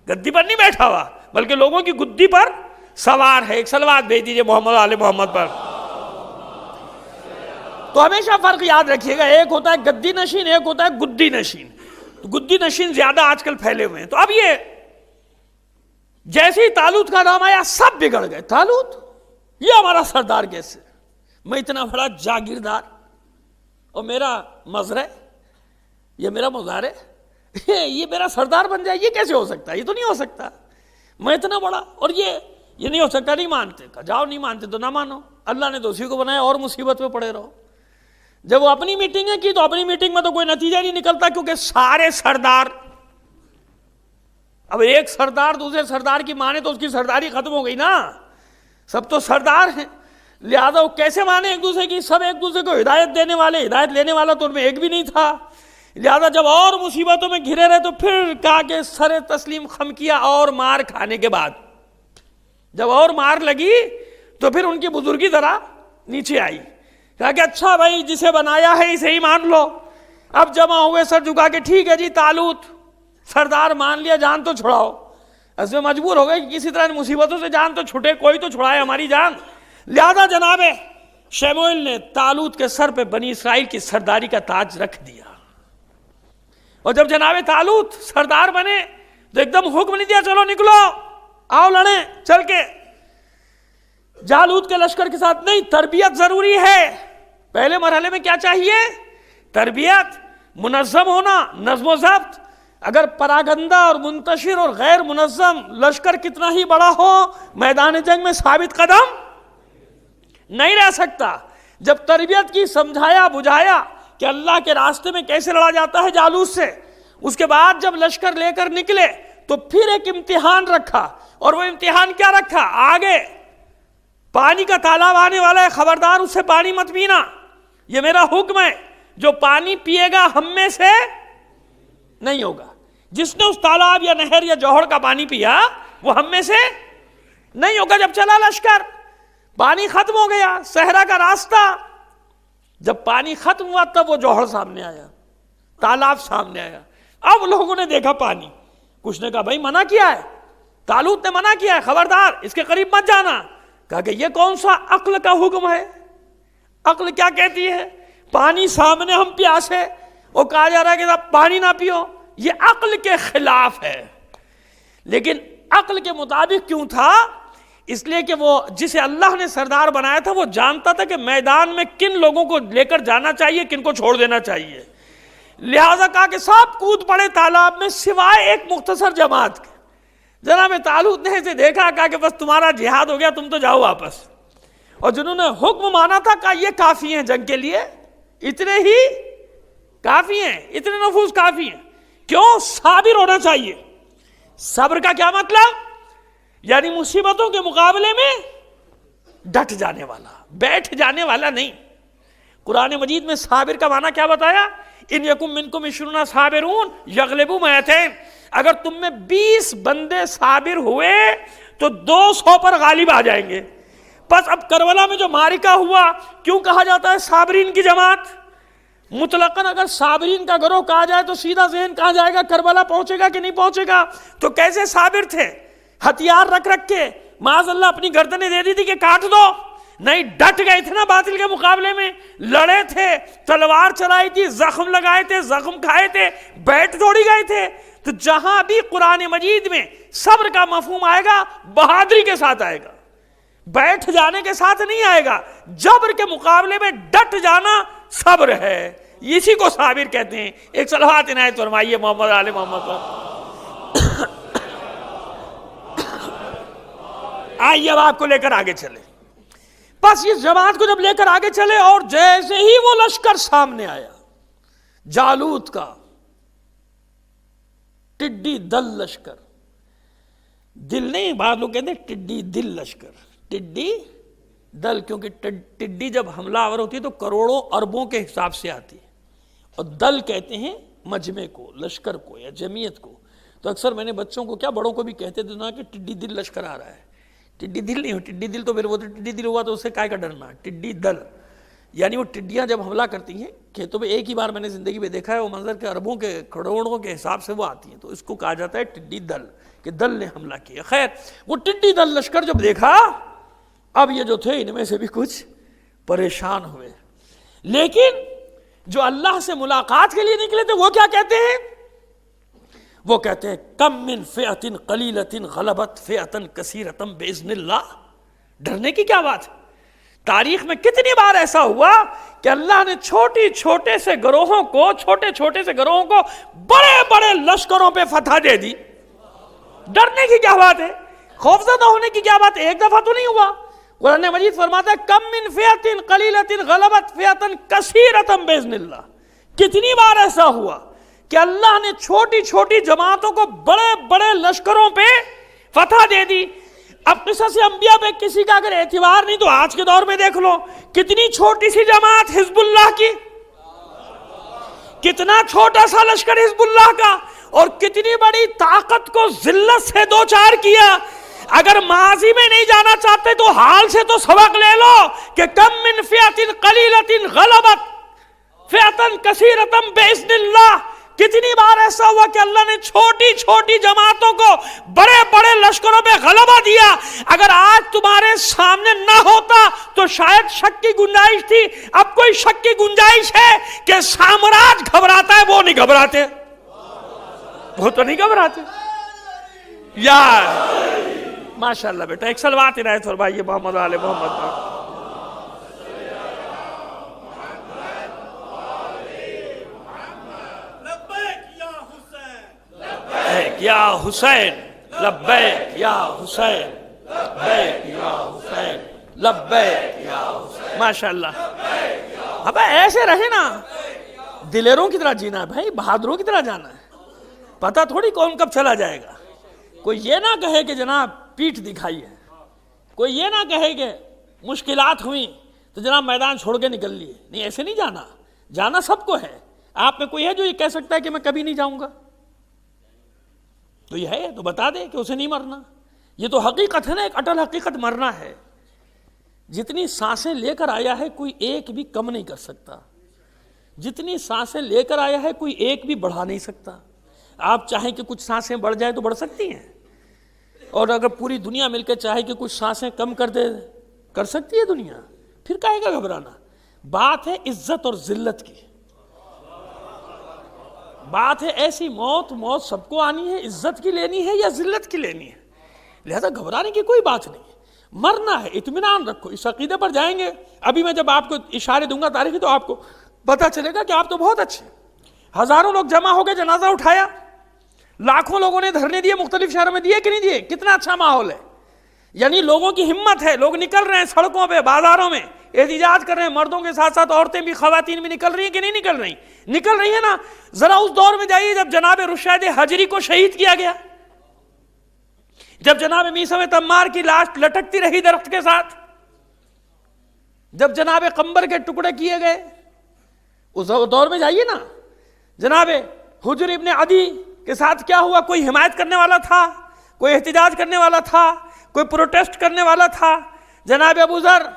گدی پر نہیں بیٹھا ہوا بلکہ لوگوں کی گدی پر سوار ہے. ایک صلوات بھیج دیجئے محمد آل محمد پر. تو ہمیشہ فرق یاد رکھیے گا، ایک ہوتا ہے گدی نشین، ایک ہوتا ہے گدی نشین. تو گدی نشین زیادہ آج کل پھیلے ہوئے ہیں. تو اب یہ جیسے ہی طالوت کا نام آیا سب بگڑ گئے. طالوت یہ ہمارا سردار کیسے؟ میں اتنا بڑا جاگیردار اور میرا مزرع، یہ میرا مزارع، یہ میرا سردار بن جائے، یہ کیسے ہو سکتا ہے؟ یہ تو نہیں ہو سکتا. میں اتنا بڑا، اور یہ نہیں ہو سکتا. نہیں مانتے، کہا جاؤ نہیں مانتے تو نہ مانو. اللہ نے تو اسی کو بنایا، اور مصیبت میں پڑے رہو. جب وہ اپنی میٹنگیں کی تو اپنی میٹنگ میں تو کوئی نتیجہ نہیں نکلتا، کیونکہ سارے سردار، اب ایک سردار دوسرے سردار کی مانے تو اس کی سرداری ختم ہو گئی نا. سب تو سردار ہیں، لہذا وہ کیسے مانے ایک دوسرے کی؟ سب ایک دوسرے کو ہدایت دینے والے، ہدایت لینے والا تو ان میں ایک بھی نہیں تھا. لہذا جب اور مصیبتوں میں گھرے رہے تو پھر کہا کہ سر تسلیم خم کیا. اور مار کھانے کے بعد جب اور مار لگی تو پھر ان کی بزرگی ذرا نیچے آئی. کہا کہ اچھا بھائی جسے بنایا ہے اسے ہی مان لو. اب جمع ہوئے سر جھکا کے، ٹھیک ہے جی طالوت سردار مان لیا، جان تو چھڑاؤ. اس میں مجبور ہو گئے کہ کسی طرح مصیبتوں سے جان تو چھٹے، کوئی تو چھڑائے ہماری جان. لہذا جناب شموئیل نے طالوت کے سر پہ بنی اسرائیل کی سرداری کا تاج رکھ دیا. اور جب جناب طالوت سردار بنے تو ایک دم حکم نہیں دیا چلو نکلو آؤ لڑیں چل کے جالوت کے لشکر کے ساتھ. نہیں، تربیت ضروری ہے. پہلے مرحلے میں کیا چاہیے؟ تربیت، منظم ہونا، نظم و ضبط. اگر پراگندہ اور منتشر اور غیر منظم لشکر کتنا ہی بڑا ہو، میدان جنگ میں ثابت قدم نہیں رہ سکتا. جب تربیت کی، سمجھایا بجھایا کہ اللہ کے راستے میں کیسے لڑا جاتا ہے جالوت سے، اس کے بعد جب لشکر لے کر نکلے تو پھر ایک امتحان رکھا، اور وہ امتحان کیا رکھا؟ آگے پانی کا تالاب آنے والا ہے، خبردار اس سے پانی مت پینا، یہ میرا حکم ہے، جو پانی پیے گا ہم میں سے نہیں ہوگا۔ جس نے اس تالاب یا نہر یا جوہر کا پانی پیا وہ ہم میں سے نہیں ہوگا۔ جب چلا لشکر، پانی ختم ہو گیا، صحرا کا راستہ، جب پانی ختم ہوا تب وہ جوہر سامنے آیا، تالاب سامنے آیا۔ اب لوگوں نے دیکھا پانی، کچھ نے کہا بھائی منع کیا ہے، طالوت نے منع کیا ہے، خبردار اس کے قریب مت جانا۔ کہا کہ یہ کون سا عقل کا حکم ہے؟ عقل کیا کہتی ہے؟ پانی سامنے، ہم پیاسے، وہ کہا جا رہا ہے کہ آپ پانی نہ پیو، یہ عقل کے خلاف ہے۔ لیکن عقل کے مطابق کیوں تھا؟ اس لیے کہ وہ جسے اللہ نے سردار بنایا تھا وہ جانتا تھا کہ میدان میں کن لوگوں کو لے کر جانا چاہیے، کن کو چھوڑ دینا چاہیے، لہذا کہا کہ سب کود پڑے تالاب میں سوائے ایک مختصر جماعت کے۔ جناب طالوت نے اسے دیکھا، کہا کہ بس تمہارا جہاد ہو گیا، تم تو جاؤ واپس۔ اور جنہوں نے حکم مانا تھا کہا یہ کافی ہیں جنگ کے لیے، اتنے ہی کافی ہیں، اتنے نفوس کافی ہیں۔ کیوں؟ صابر ہونا چاہیے۔ صبر کا کیا مطلب؟ یعنی مصیبتوں کے مقابلے میں ڈٹ جانے والا، بیٹھ جانے والا نہیں۔ قرآن مجید میں صابر کا معنی کیا بتایا؟ ان یکم منکم 20 صابرون یغلبوا مئتین، اگر تم میں 20 بندے صابر ہوئے تو 200 پر غالب آ جائیں گے۔ پس اب کربلا میں جو معرکہ ہوا، کیوں کہا جاتا ہے صابرین کی جماعت؟ مطلقاً اگر صابرین کا گروہ کہا جائے تو سیدھا ذہن کہا جائے گا کربلا پہنچے گا کہ نہیں پہنچے گا۔ تو کیسے صابر تھے؟ ہتھیار رکھ رکھ کے معاذ اللہ اپنی گردنیں دے دی تھی کہ کاٹ دو، نہیں، ڈٹ گئے تھے نا باطل کے مقابلے میں، لڑے تھے، تلوار چلائی تھی، زخم لگائے تھے، زخم کھائے تھے، بیٹھ توڑی گئے تھے۔ تو جہاں بھی قرآن مجید میں صبر کا مفہوم آئے گا بہادری کے ساتھ آئے گا، بیٹھ جانے کے ساتھ نہیں آئے گا۔ جبر کے مقابلے میں ڈٹ جانا صبر ہے، اسی کو صابر کہتے ہیں۔ ایک صلوات عنایت فرمائیے محمد آل محمد پر۔ آئیے اب آپ کو لے کر آگے چلے۔ بس اس جماعت کو جب لے کر آگے چلے اور جیسے ہی وہ لشکر سامنے آیا، جالوت کا ٹڈی دل لشکر، دل نہیں، بعض لوگ کہتے ہیں ٹڈی دل لشکر، ٹڈی دل، کیونکہ ٹڈی جب حملہ آور ہوتی ہے تو کروڑوں اربوں کے حساب سے آتی ہے، اور دل کہتے ہیں مجمع کو، لشکر کو یا جمعیت کو۔ تو اکثر میں نے بچوں کو کیا بڑوں کو بھی کہتے تھے نا کہ ٹڈی دل لشکر آ رہا ہے۔ ٹڈی دل نہیں ہو، ٹڈی دل تو پھر وہ ٹڈی دل ہوا تو اس سے کائے کا ڈرنا، ٹڈی دل یعنی وہ ٹڈیاں جب حملہ کرتی ہیں کھیتوں میں، ایک ہی بار میں نے زندگی میں دیکھا ہے، وہ منظر کے اربوں کے کروڑوں کے حساب سے وہ آتی ہیں، تو اس کو کہا جاتا ہے ٹڈی دل، کہ دل نے حملہ کیا۔ خیر، وہ ٹڈی دل لشکر جب دیکھا، اب یہ جو تھے ان میں سے بھی کچھ پریشان ہوئے، لیکن جو اللہ سے ملاقات کے لیے نکلے تھے وہ کیا کہتے ہیں؟ وہ کہتے ہیں کم من فئۃ قلیلۃ غلبت فئۃ کثیرۃ باذن اللہ۔ ڈرنے کی کیا بات ہے؟ تاریخ میں کتنی بار ایسا ہوا کہ اللہ نے چھوٹے چھوٹے سے گروہوں کو بڑے بڑے لشکروں پہ فتح دے دی۔ ڈرنے کی کیا بات ہے؟ خوفزدہ ہونے کی کیا بات ہے؟ ایک دفعہ تو نہیں ہوا۔ قرآن مجید فرماتا ہے کم من فئۃ قلیلۃ غلبت فئۃ کثیرۃ باذن اللہ۔ کتنی بار ایسا ہوا کہ اللہ نے چھوٹی چھوٹی جماعتوں کو بڑے بڑے لشکروں پہ فتح دے دی۔ اب قصص انبیاء پہ کسی کا اگر اعتبار نہیں تو آج کے دور میں دیکھ لو، کتنی چھوٹی سی جماعت حزب اللہ کی، کتنا چھوٹا سا لشکر حزب اللہ کا، اور کتنی بڑی طاقت کو ذلت سے دو چار کیا۔ اگر ماضی میں نہیں جانا چاہتے تو حال سے تو سبق لے لو کہ کم من فئۃ قلیلۃ غلبت فئۃ کثیرۃ باذن اللہ۔ کتنی بار ایسا ہوا کہ اللہ نے چھوٹی چھوٹی جماعتوں کو بڑے بڑے لشکروں پہ غلبہ دیا۔ اگر آج تمہارے سامنے نہ ہوتا تو شاید شک کی گنجائش تھی، اب کوئی شک کی گنجائش ہے کہ سامراج گھبراتا ہے، وہ نہیں گھبراتے، وہ تو نہیں گھبراتے یار۔ ماشاءاللہ بیٹا، ایک صلوات عنایت فرمائیے محمد آل محمد پر۔ یا حسین لبیک یا حسین لبیک یا حسین لبیک یا حسین۔ ماشاءاللہ، اب ایسے رہے نا، دلیروں کی طرح جینا ہے بھائی، بہادروں کی طرح جانا ہے۔ پتہ تھوڑی کون کب چلا جائے گا. کوئی یہ نہ کہے کہ جناب پیٹھ دکھائی ہے، کوئی یہ نہ کہے کہ مشکلات ہوئیں تو جناب میدان چھوڑ کے نکل لیے. نہیں، ایسے نہیں جانا. جانا سب کو ہے. آپ میں کوئی ہے جو یہ کہہ سکتا ہے کہ میں کبھی نہیں جاؤں گا؟ تو یہ ہے تو بتا دے کہ اسے نہیں مرنا. یہ تو حقیقت ہے نا، ایک اٹل حقیقت، مرنا ہے. جتنی سانسیں لے کر آیا ہے کوئی ایک بھی کم نہیں کر سکتا. جتنی سانسیں لے کر آیا ہے کوئی ایک بھی بڑھا نہیں سکتا. آپ چاہیں کہ کچھ سانسیں بڑھ جائیں تو بڑھ سکتی ہیں، اور اگر پوری دنیا مل کے چاہے کہ کچھ سانسیں کم کر دے، کر سکتی ہے دنیا. پھر کہے گا گھبرانا. بات ہے عزت اور ذلت کی. بات ہے ایسی موت سب کو آنی ہے، عزت کی لینی ہے یا ذلت کی لینی ہے. لہذا گھبرانے کی کوئی بات نہیں. مرنا ہے، اطمینان رکھو، اس عقیدے پر جائیں گے. ابھی میں جب آپ کو اشارے دوں گا تاریخی تو آپ کو پتہ چلے گا کہ آپ تو بہت اچھے. ہزاروں لوگ جمع ہو گئے، جنازہ اٹھایا، لاکھوں لوگوں نے دھرنے دیے، مختلف شہروں میں دیے کہ نہیں دیے. کتنا اچھا ماحول ہے. یعنی لوگوں کی ہمت ہے، لوگ نکل رہے ہیں سڑکوں پہ، بازاروں میں احتجاج کر رہے ہیں. مردوں کے ساتھ ساتھ عورتیں بھی، خواتین بھی نکل رہی ہیں کہ نہیں نکل رہی؟ نکل رہی ہیں نا. ذرا اس دور میں جائیے جب جناب رشید حجری کو شہید کیا گیا، جب جناب میثم تمار کی لاش لٹکتی رہی درخت کے ساتھ، جب جناب قمبر کے ٹکڑے کیے گئے، اس دور میں جائیے نا. جناب حجر ابن عدی کے ساتھ کیا ہوا؟ کوئی حمایت کرنے والا تھا، کوئی احتجاج کرنے والا تھا، کوئی پروٹیسٹ کرنے والا تھا. جناب ابو ذر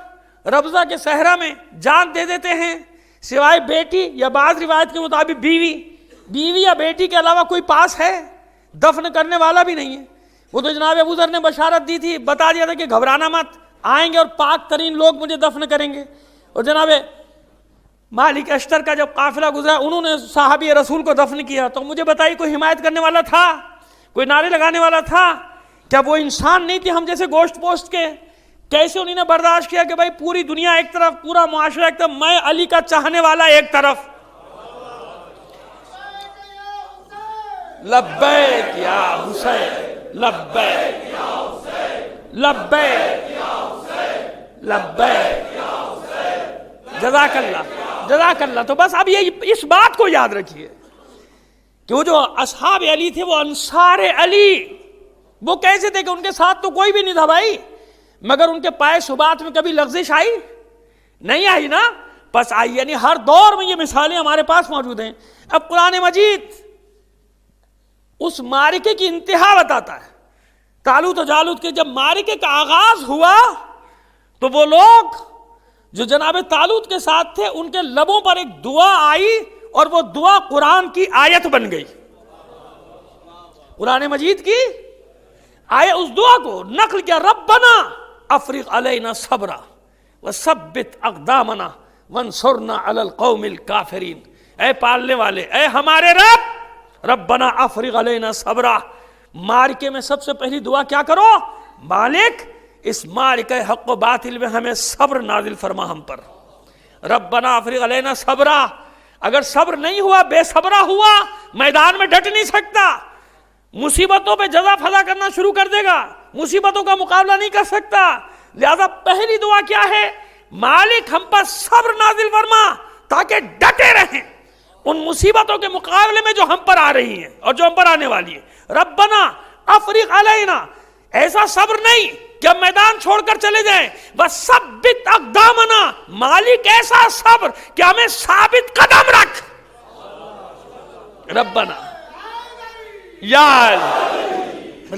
ربضہ کے صحرا میں جان دے دیتے ہیں، سوائے بیٹی یا بعض روایت کے مطابق بیوی یا بیٹی کے علاوہ کوئی پاس ہے؟ دفن کرنے والا بھی نہیں ہے. وہ تو جناب ابو ذر نے بشارت دی تھی، بتا دیا تھا کہ گھبرانا مت، آئیں گے اور پاک ترین لوگ مجھے دفن کریں گے. اور جناب مالک اشتر کا جب قافلہ گزرا، انہوں نے صحابی رسول کو دفن کیا. تو مجھے بتائیے کوئی حمایت کرنے والا تھا؟ کوئی نعرے لگانے والا تھا؟ کیا وہ انسان نہیں تھے ہم جیسے گوشت پوشت کے؟ کیسے انہوں نے برداشت کیا کہ بھائی پوری دنیا ایک طرف، پورا معاشرہ ایک طرف، میں علی کا چاہنے والا ایک طرف. لبیک یا حسین، لبیک یا حسین، لبیک یا حسین، لبیک یا حسین. جزاک اللہ، جزاک اللہ. تو بس اب یہ اس بات کو یاد رکھیے کہ وہ جو اصحاب علی تھے، وہ انصار علی، وہ کیسے تھے کہ ان کے ساتھ تو کوئی بھی نہیں تھا بھائی، مگر ان کے پائے ثبات میں کبھی لغزش آئی؟ نہیں آئی نا. بس آئی. یعنی ہر دور میں یہ مثالیں ہمارے پاس موجود ہیں. اب قرآن مجید اس معرکے کی انتہا بتاتا ہے. طالوت و جالوت کے جب معرکے کا آغاز ہوا تو وہ لوگ جو جناب طالوت کے ساتھ تھے، ان کے لبوں پر ایک دعا آئی اور وہ دعا قرآن کی آیت بن گئی. قرآن مجید کی آئے اس دعا کو نقل کیا، ربنا افرغ علینا صبرا وثبت اقدامنا وانصرنا علی القوم الکافرین. اے پالنے والے، اے ہمارے رب، ربنا افرغ علینا صبرا. معرکے میں سب سے پہلی دعا کیا کرو؟ مالک اس معرکہ حق و باطل میں ہمیں صبر نازل فرما ہم پر. ربنا افرغ علینا صبرا. اگر صبر نہیں ہوا، بے صبرا ہوا، میدان میں ڈٹ نہیں سکتا، مصیبتوں پہ جزا فضا کرنا شروع کر دے گا، مصیبتوں کا مقابلہ نہیں کر سکتا. لہذا پہلی دعا کیا ہے؟ مالک ہم پر صبر نازل فرما تاکہ ڈٹے رہیں ان مصیبتوں کے مقابلے میں جو ہم پر آ رہی ہیں اور جو ہم پر آنے والی ہیں. ربنا افرغ علینا، ایسا صبر نہیں کہ ہم میدان چھوڑ کر چلے جائیں. وثبت اقدامنا، مالک ایسا صبر کہ ہمیں ثابت قدم رکھ. ربنا یا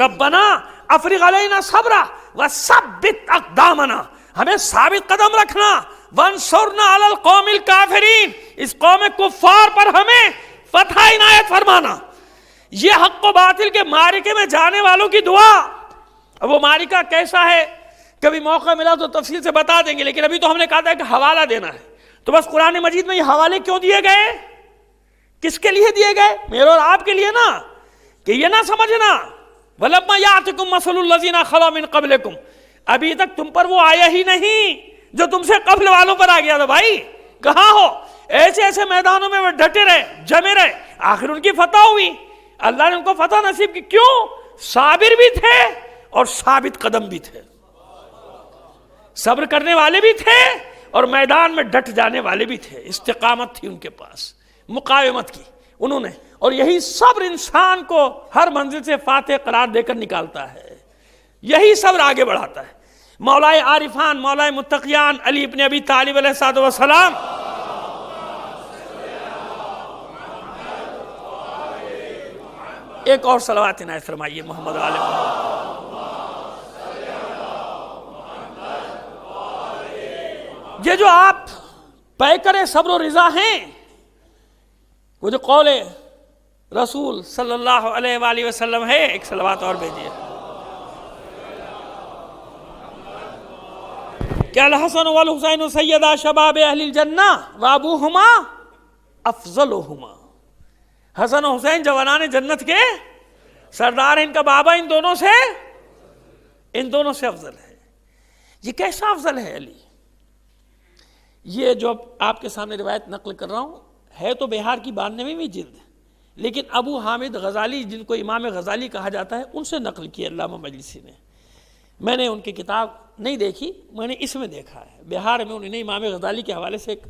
ربنا افرغ علینا صبرا وثبت اقدامنا، ہمیں ثابت قدم رکھنا. وانصرنا علی القوم الکافرین، اس قوم کفار پر ہمیں فتح عنایت فرمانا. یہ حق و باطل کے معرکے میں جانے والوں کی دعا. اب وہ معرکہ کیسا ہے کبھی موقع ملا تو تفصیل سے بتا دیں گے، لیکن ابھی تو ہم نے کہا تھا کہ حوالہ دینا ہے. تو بس قرآن مجید میں یہ حوالے کیوں دیے گئے؟ کس کے لیے دیے گئے؟ میرے اور آپ کے لیے نا، کہ یہ نہ سمجھنا وَلَمَّا يَأْتِكُمْ مَثَلُ الَّذِينَ خَلَوْا مِن قَبْلِكُمْ، ابھی تک تم پر وہ آیا ہی نہیں جو تم سے قبل والوں پر آ گیا تھا. بھائی کہاں ہو؟ ایسے ایسے میدانوں میں وہ ڈٹے رہے، جمے رہے، آخر ان کی فتح ہوئی. اللہ نے ان کو فتح نصیب کی. کیوں؟ صابر بھی تھے اور ثابت قدم بھی تھے، صبر کرنے والے بھی تھے اور میدان میں ڈٹ جانے والے بھی تھے. استقامت تھی ان کے پاس، مقاومت کی. انہوں نے، اور یہی صبر انسان کو ہر منزل سے فاتح قرار دے کر نکالتا ہے، یہی صبر آگے بڑھاتا ہے۔ مولائے عارفان، مولائے متقیان علی ابن ابی طالب علیہ السلام، ایک اور صلوات عنایت فرمائیے محمد علیہ محمد۔ یہ جو آپ پیکر صبر و رضا ہیں، وہ جو قول رسول صلی اللہ علیہ وآلہ وسلم ہے، ایک صلوات اور بھیجیے کہ الحسن والحسین سیدا شباب اہل الجنہ وابوہما افضلہما۔ حسن و حسین جوانان جنت کے سردار ہیں، ان کا بابا ان دونوں سے افضل ہے۔ یہ کیسا افضل ہے علی؟ یہ جو آپ کے سامنے روایت نقل کر رہا ہوں ہے تو بہار کی 92ویں جلد، لیکن ابو حامد غزالی، جن کو امام غزالی کہا جاتا ہے، ان سے نقل کی علامہ مجلسی نے۔ میں نے ان کی کتاب نہیں دیکھی، میں نے اس میں دیکھا ہے، بہار میں انہوں نے امام غزالی کے حوالے سے ایک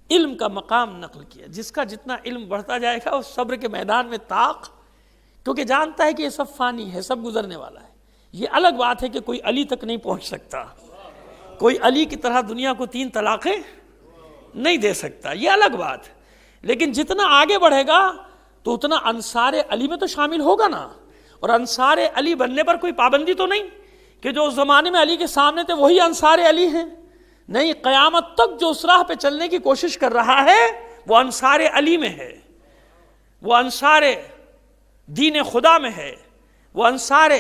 علم کا مقام نقل کیا، جس کا جتنا علم بڑھتا جائے گا اس صبر کے میدان میں طاق، کیونکہ جانتا ہے کہ یہ سب فانی ہے، سب گزرنے والا ہے۔ یہ الگ بات ہے کہ کوئی علی تک نہیں پہنچ سکتا، کوئی علی کی طرح دنیا کو 3 طلاقیں نہیں دے سکتا، یہ الگ بات ہے، لیکن جتنا آگے بڑھے گا تو اتنا انصار علی میں تو شامل ہوگا نا۔ اور انصار علی بننے پر کوئی پابندی تو نہیں کہ جو اس زمانے میں علی کے سامنے تھے وہی انصار علی ہیں، نہیں، قیامت تک جو اس راہ پہ چلنے کی کوشش کر رہا ہے وہ انصار علی میں ہے، وہ انصار دین خدا میں ہے، وہ انصار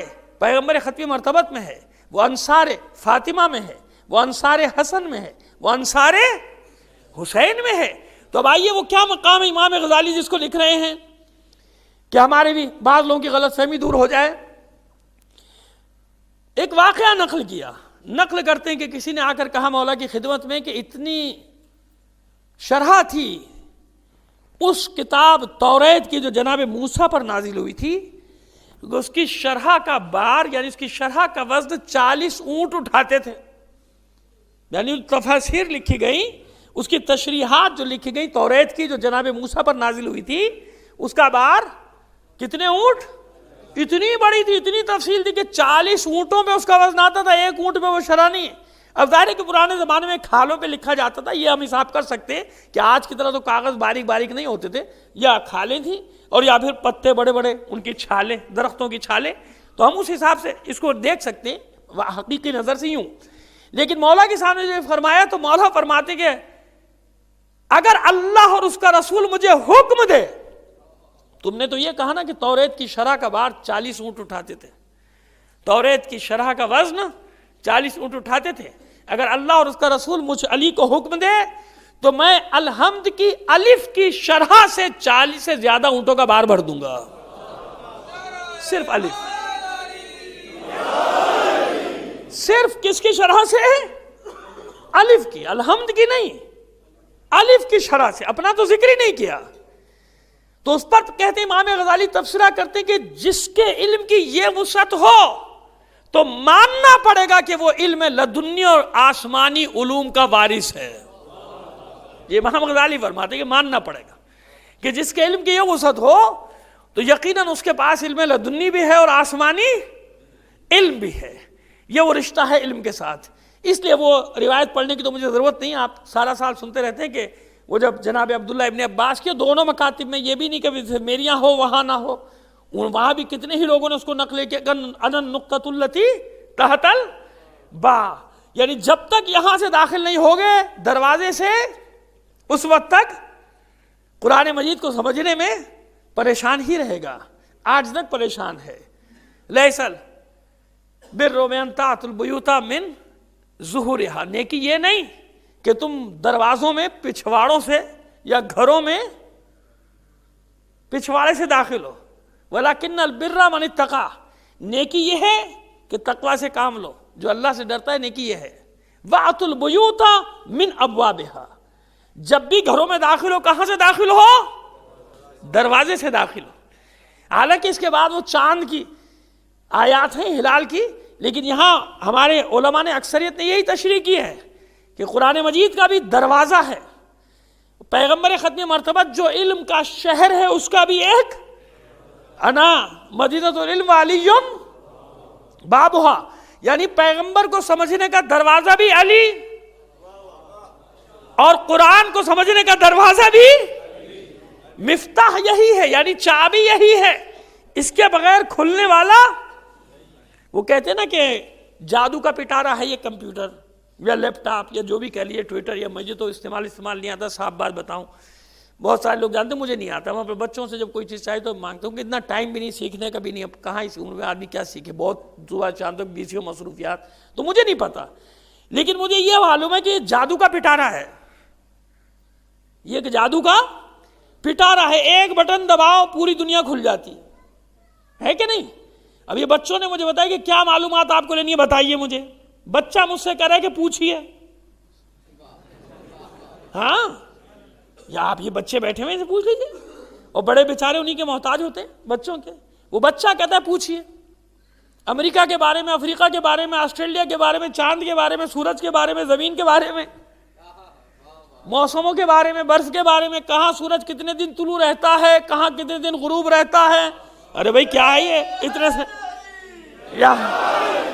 پیغمبر ختمی مرتبت میں ہے، وہ انصار فاطمہ میں ہے، وہ انصار حسن میں ہے، وہ انصار حسین میں ہے۔ تو اب آئیے وہ کیا مقام ہے امام غزالی جس کو لکھ رہے ہیں کہ ہمارے بھی بعض لوگوں کی غلط فہمی دور ہو جائے۔ ایک واقعہ نقل کرتے ہیں کہ کسی نے آ کر کہا مولا کی خدمت میں کہ اتنی شرح تھی اس کتاب توریت کی جو جناب موسیٰ پر نازل ہوئی تھی، اس کی شرح کا بار یعنی اس کی شرح کا وزن 40 اونٹ اٹھاتے تھے، یعنی تفاسیر لکھی گئی، اس کی تشریحات جو لکھی گئی توریت کی جو جناب موسیٰ پر نازل ہوئی تھی، اس کا بار کتنے اونٹ؟ اتنی بڑی تھی، اتنی تفصیل تھی کہ 40 اونٹوں پہ اس کا وزن آتا تھا، ایک اونٹ پہ وہ شرح نہیں۔ اب ظاہر ہے کہ پرانے زمانے میں کھالوں پہ لکھا جاتا تھا، یہ ہم حساب کر سکتے ہیں کہ آج کی طرح تو کاغذ باریک باریک نہیں ہوتے تھے، یا کھالیں تھیں اور یا پھر پتے بڑے بڑے ان کی چھالیں، درختوں کی چھالیں، تو ہم اس حساب سے اس کو دیکھ سکتے ہیں حقیقی نظر سے یوں۔ لیکن مولا کے سامنے جو فرمایا تو مولا فرماتے کہ اگر اللہ اور اس کا رسول مجھے حکم دے، تم نے تو یہ کہا نا کہ توریت کی شرح کا بار 40 اونٹ اٹھاتے تھے، توریت کی شرح کا وزن 40 اونٹ اٹھاتے تھے، اگر اللہ اور اس کا رسول مجھ علی کو حکم دے تو میں الحمد کی الف کی شرح سے 40 سے زیادہ اونٹوں کا بار بھر دوں گا، صرف الف، صرف کس کی شرح سے؟ الف کی، الحمد کی نہیں، الف کی شرح سے، اپنا تو ذکر ہی نہیں کیا۔ تو اس پر کہتے ہیں امام غزالی تبصرہ کرتے ہیں کہ جس کے علم کی یہ وسعت ہو تو ماننا پڑے گا کہ وہ علم لدنی اور آسمانی علوم کا وارث ہے۔ یہ امام غزالی فرماتے ہیں کہ ماننا پڑے گا کہ جس کے علم کی یہ وسعت ہو تو یقیناً اس کے پاس علم لدنی بھی ہے اور آسمانی علم بھی ہے، یہ وہ رشتہ ہے علم کے ساتھ۔ اس لیے وہ روایت پڑھنے کی تو مجھے ضرورت نہیں، آپ سارا سال سنتے رہتے ہیں کہ وہ جب جناب عبداللہ ابن عباس کے دونوں مکاتب میں، یہ بھی نہیں کہ میرے یہاں ہو وہاں نہ ہو، وہاں بھی کتنے ہی لوگوں نے اس کو نقل کیا کہ انا النقطۃ التی تحت البا، یعنی جب تک یہاں سے داخل نہیں ہوگے دروازے سے اس وقت تک قرآن مجید کو سمجھنے میں پریشان ہی رہے گا، آج تک پریشان ہے۔ لیس البر من تأتوا البیوت من ظہورہا، نیکی یہ نہیں کہ تم دروازوں میں پچھواڑوں سے یا گھروں میں پچھواڑے سے داخل ہو، ولیکن البر من اتقی، نیکی یہ ہے کہ تقوی سے کام لو، جو اللہ سے ڈرتا ہے نیکی یہ ہے۔ وَأْتُوا الْبُيُوتَ مِنْ أَبْوَابِهَا، جب بھی گھروں میں داخل ہو کہاں سے داخل ہو؟ دروازے سے داخل ہو۔ حالانکہ اس کے بعد وہ چاند کی آیات ہیں ہلال کی، لیکن یہاں ہمارے علماء نے اکثریت نے یہی تشریح کی ہے کہ قرآن مجید کا بھی دروازہ ہے، پیغمبر ختم مرتبت جو علم کا شہر ہے اس کا بھی ایک انا مدینۃ العلم علی بابھا، یعنی پیغمبر کو سمجھنے کا دروازہ بھی علی اور قرآن کو سمجھنے کا دروازہ بھی مفتاح یہی ہے، یعنی چابی یہی ہے، اس کے بغیر کھلنے والا۔ وہ کہتے ہیں نا کہ جادو کا پٹارا ہے یہ کمپیوٹر یا لیپ ٹاپ یا جو بھی کہہ لیے، ٹویٹر، یا مجھے تو استعمال نہیں آتا، صاف بات بتاؤں، بہت سارے لوگ جانتے ہیں مجھے نہیں آتا، وہاں پہ بچوں سے جب کوئی چیز چاہے تو مانگتا ہوں کہ اتنا ٹائم بھی نہیں سیکھنے کا بھی نہیں، اب کہاں اس عمر میں آدمی کیا سیکھے، بہت صبح شام تک بیسیوں مصروفیات، تو مجھے نہیں پتا، لیکن مجھے یہ معلوم ہے کہ یہ جادو کا پٹارا ہے، یہ کہ جادو کا پٹارا ہے، ایک بٹن دباؤ پوری دنیا کھل جاتی ہے کہ نہیں؟ اب یہ بچوں نے مجھے بتایا کہ کیا معلومات آپ کو لینی ہے بتائیے مجھے، بچہ مجھ سے کہہ رہا ہے کہ پوچھئے، ہاں، یا آپ یہ بچے بیٹھے ہوئے سے پوچھ لیجئے، اور بڑے بیچارے انہی کے محتاج ہوتے ہیں بچوں کے، وہ بچہ کہتا ہے پوچھئے، امریکہ کے بارے میں، افریقہ کے بارے میں، آسٹریلیا کے بارے میں، چاند کے بارے میں، سورج کے بارے میں، زمین کے بارے میں، موسموں کے بارے میں، برف کے بارے میں، کہاں سورج کتنے دن طلوع رہتا ہے، کہاں کتنے دن غروب رہتا ہے، ارے بھائی کیا ہے یہ اتنے سے، یا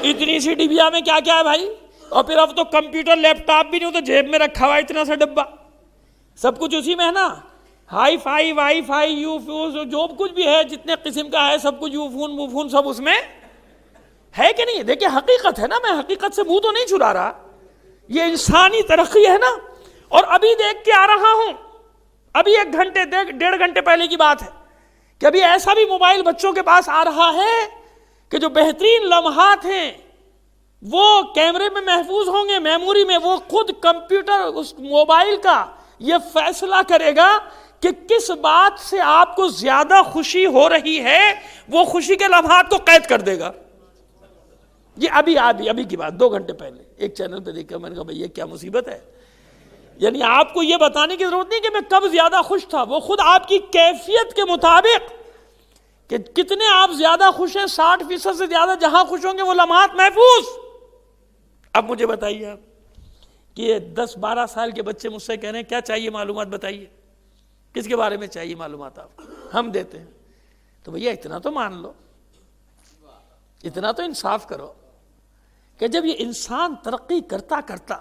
اتنی سی ڈبیا میں کیا کیا ہے بھائی، اور پھر اب تو کمپیوٹر لیپ ٹاپ بھی نہیں ہو تو جیب میں رکھا ہوا اتنا سا ڈبہ، سب کچھ اسی میں ہے نا، hi fi, wi fi, you phone, جو کچھ بھی ہے جتنے قسم کا ہے سب کچھ، یو فون مو فون سب اس میں ہے کہ نہیں؟ دیکھیں حقیقت ہے نا، میں حقیقت سے منہ تو نہیں چھڑا رہا، یہ انسانی ترقی ہے نا، اور ابھی دیکھ کے آ رہا ہوں، ابھی 1 گھنٹے 1.5 گھنٹے پہلے کی بات ہے کہ ابھی ایسا بھی موبائل بچوں کے پاس آ رہا ہے کہ جو بہترین لمحات ہیں وہ کیمرے میں محفوظ ہوں گے، میموری میں، وہ خود کمپیوٹر اس موبائل کا یہ فیصلہ کرے گا کہ کس بات سے آپ کو زیادہ خوشی ہو رہی ہے، وہ خوشی کے لمحات کو قید کر دے گا۔ یہ ابھی کی بات، 2 گھنٹے پہلے ایک چینل پہ دیکھا، میں نے کہا بھئی یہ کیا مصیبت ہے، یعنی آپ کو یہ بتانے کی ضرورت نہیں کہ میں کب زیادہ خوش تھا، وہ خود آپ کی کیفیت کے مطابق کہ کتنے آپ زیادہ خوش ہیں، 60% سے زیادہ جہاں خوش ہوں گے وہ لمحات محفوظ۔ اب مجھے بتائیے آپ کہ یہ 10-12 سال کے بچے مجھ سے کہہ رہے ہیں کیا چاہیے معلومات بتائیے، کس کے بارے میں چاہیے معلومات آپ کو، ہم دیتے ہیں، تو بھیا اتنا تو مان لو، اتنا تو انصاف کرو کہ جب یہ انسان ترقی کرتا کرتا،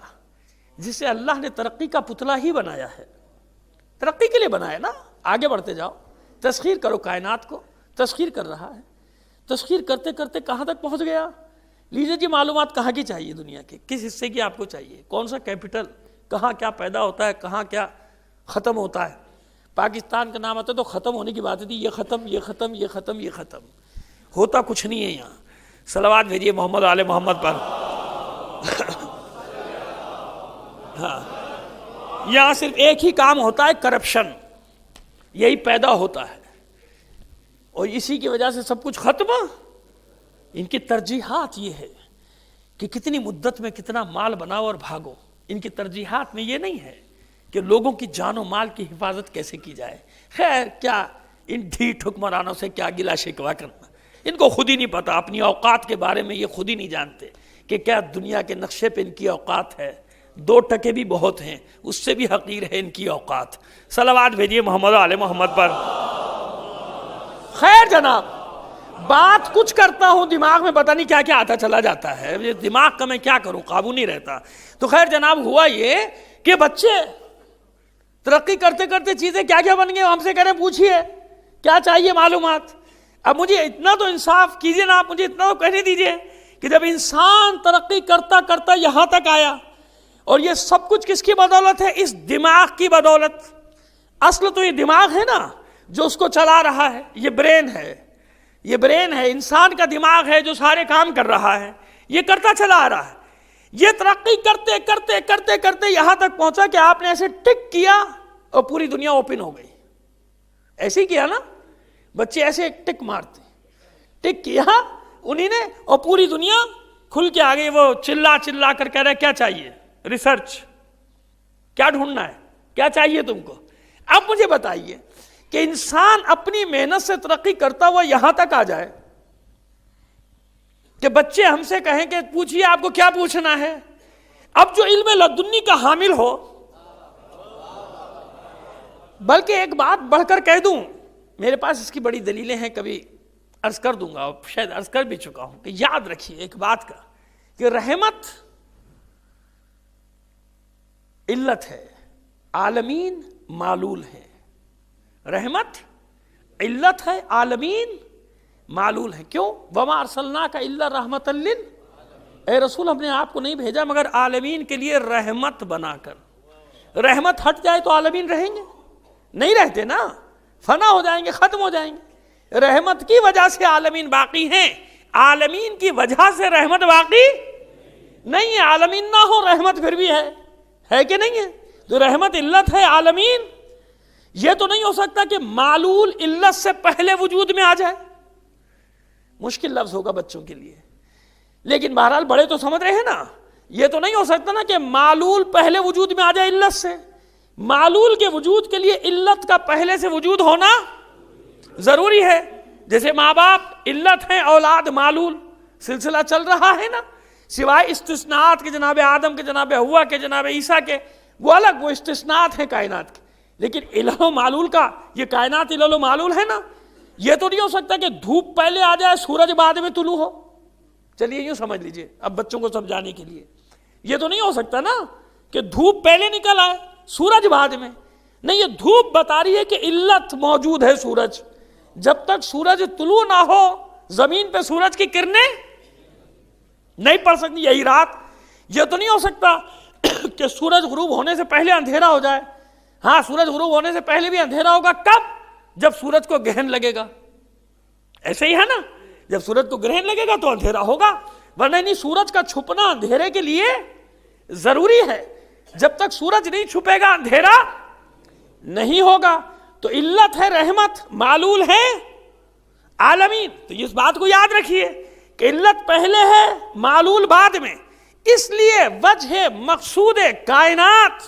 جسے اللہ نے ترقی کا پتلا ہی بنایا ہے، ترقی کے لیے بنایا نا، آگے بڑھتے جاؤ، تسخیر کرو کائنات کو، تسخیر کر رہا ہے، تسخیر کرتے کرتے کہاں تک پہنچ گیا، لیجئے جی معلومات کہاں کی چاہیے، دنیا کے کس حصے کی آپ کو چاہیے، کون سا کیپٹل، کہاں کیا پیدا ہوتا ہے، کہاں کیا ختم ہوتا ہے، پاکستان کا نام آتا ہے تو ختم ہونے کی بات تھی، یہ ختم، یہ ختم، یہ ختم، یہ ختم، ہوتا کچھ نہیں ہے یہاں، صلوات بھیجیے محمد آل محمد پر، ہاں، یہاں صرف ایک ہی کام ہوتا ہے، کرپشن، یہی پیدا ہوتا ہے، اور اسی کی وجہ سے سب کچھ ختم۔ ان کی ترجیحات یہ ہے کہ کتنی مدت میں کتنا مال بناؤ اور بھاگو، ان کی ترجیحات میں یہ نہیں ہے کہ لوگوں کی جان و مال کی حفاظت کیسے کی جائے۔ خیر کیا ان ڈھیٹ حکمرانوں سے کیا گلہ شکوہ کرنا، ان کو خود ہی نہیں پتا، اپنی اوقات کے بارے میں یہ خود ہی نہیں جانتے کہ کیا دنیا کے نقشے پہ ان کی اوقات ہے، 2% بھی بہت ہیں، اس سے بھی حقیر ہے ان کی اوقات۔ صلوات بھیجیے محمد علی محمد پر۔ خیر جناب، بات کچھ کرتا ہوں، دماغ میں پتہ نہیں کیا کیا آتا چلا جاتا ہے، یہ دماغ کا میں کیا کروں، قابو نہیں رہتا۔ تو خیر جناب، ہوا یہ کہ بچے ترقی کرتے کرتے چیزیں کیا کیا بن گئے، ہم سے کہہ رہے ہیں پوچھئے کیا چاہیے معلومات۔ اب مجھے اتنا تو انصاف کیجئے نا، آپ مجھے اتنا تو کہنے دیجئے کہ جب انسان ترقی کرتا کرتا یہاں تک آیا، اور یہ سب کچھ کس کی بدولت ہے، اس دماغ کی بدولت۔ اصل تو یہ دماغ ہے نا جو اس کو چلا رہا ہے، یہ برین ہے، یہ برین ہے، انسان کا دماغ ہے جو سارے کام کر رہا ہے، یہ کرتا چلا آ رہا ہے۔ یہ ترقی کرتے کرتے کرتے کرتے یہاں تک پہنچا کہ آپ نے ایسے ٹک کیا اور پوری دنیا اوپن ہو گئی۔ ایسے ہی کیا نا، بچے ایسے ٹک مارتے، ٹک کیا انہی نے اور پوری دنیا کھل کے آ گئی۔ وہ چلا چلا کر کہہ رہے کیا چاہیے، ریسرچ، کیا ڈھونڈنا ہے، کیا چاہیے تم کو۔ اب مجھے بتائیے کہ انسان اپنی محنت سے ترقی کرتا ہوا یہاں تک آ جائے کہ بچے ہم سے کہیں کہ پوچھئے آپ کو کیا پوچھنا ہے۔ اب جو علم لدنی کا حامل ہو، بلکہ ایک بات بڑھ کر کہہ دوں، میرے پاس اس کی بڑی دلیلیں ہیں، کبھی عرض کر دوں گا، اور شاید عرض کر بھی چکا ہوں، کہ یاد رکھیے ایک بات کا، کہ رحمت علت ہے، عالمین معلول ہے۔ رحمت علت ہے، عالمین معلول ہے۔ کیوں؟ وَمَا أَرْسَلْنَاكَ إِلَّا رَحْمَةً اے رسول، ہم نے آپ کو نہیں بھیجا مگر عالمین کے لیے رحمت بنا کر۔ رحمت ہٹ جائے تو عالمین رہیں گے؟ نہیں رہتے نا، فنا ہو جائیں گے، ختم ہو جائیں گے۔ رحمت کی وجہ سے عالمین باقی ہیں، عالمین کی وجہ سے رحمت باقی نہیں ہے۔ عالمین نہ ہو رحمت پھر بھی ہے کہ نہیں ہے؟ تو رحمت علت ہے، عالمین۔ یہ تو نہیں ہو سکتا کہ معلول علت سے پہلے وجود میں آ جائے، مشکل لفظ ہوگا بچوں کے لیے، لیکن بہرحال بڑے تو سمجھ رہے ہیں نا۔ یہ تو نہیں ہو سکتا نا کہ معلول پہلے وجود میں آ جائے علت سے۔ معلول کے وجود کے لیے علت کا پہلے سے وجود ہونا ضروری ہے۔ جیسے ماں باپ علت ہیں، اولاد معلول، سلسلہ چل رہا ہے نا، سوائے استثناءات کے، جناب آدم کے، جناب ہوا کے، جناب عیسیٰ کے، وہ الگ، وہ استثناءات ہیں کائنات کے، لیکن علل و معلول کا، یہ کائنات علل و معلول ہے نا۔ یہ تو نہیں ہو سکتا کہ دھوپ پہلے آ جائے سورج بعد میں طلوع ہو۔ چلیے یوں سمجھ لیجئے اب بچوں کو سمجھانے کے لیے، یہ تو نہیں ہو سکتا نا کہ دھوپ پہلے نکل آئے سورج بعد میں۔ نہیں، یہ دھوپ بتا رہی ہے کہ علت موجود ہے سورج۔ جب تک سورج طلوع نہ ہو زمین پہ سورج کی کرنیں نہیں پڑ سکتی۔ یہی رات، یہ تو نہیں ہو سکتا کہ سورج غروب ہونے سے پہلے اندھیرا ہو جائے۔ ہاں، سورج غروب ہونے سے پہلے بھی اندھیرا ہوگا، کب؟ جب سورج کو گرہن لگے گا۔ ایسے ہی ہے نا، جب سورج کو گرہن لگے گا تو اندھیرا ہوگا، ورنہ نہیں، سورج کا چھپنا اندھیرے کے لیے ضروری ہے۔ جب تک سورج نہیں چھپے گا اندھیرا نہیں ہوگا۔ تو علت ہے رحمت، معلول ہے عالمین۔ تو اس بات کو یاد رکھیے کہ علت پہلے ہے، معلول بعد میں۔ اس لیے وجہ مقصود کائنات،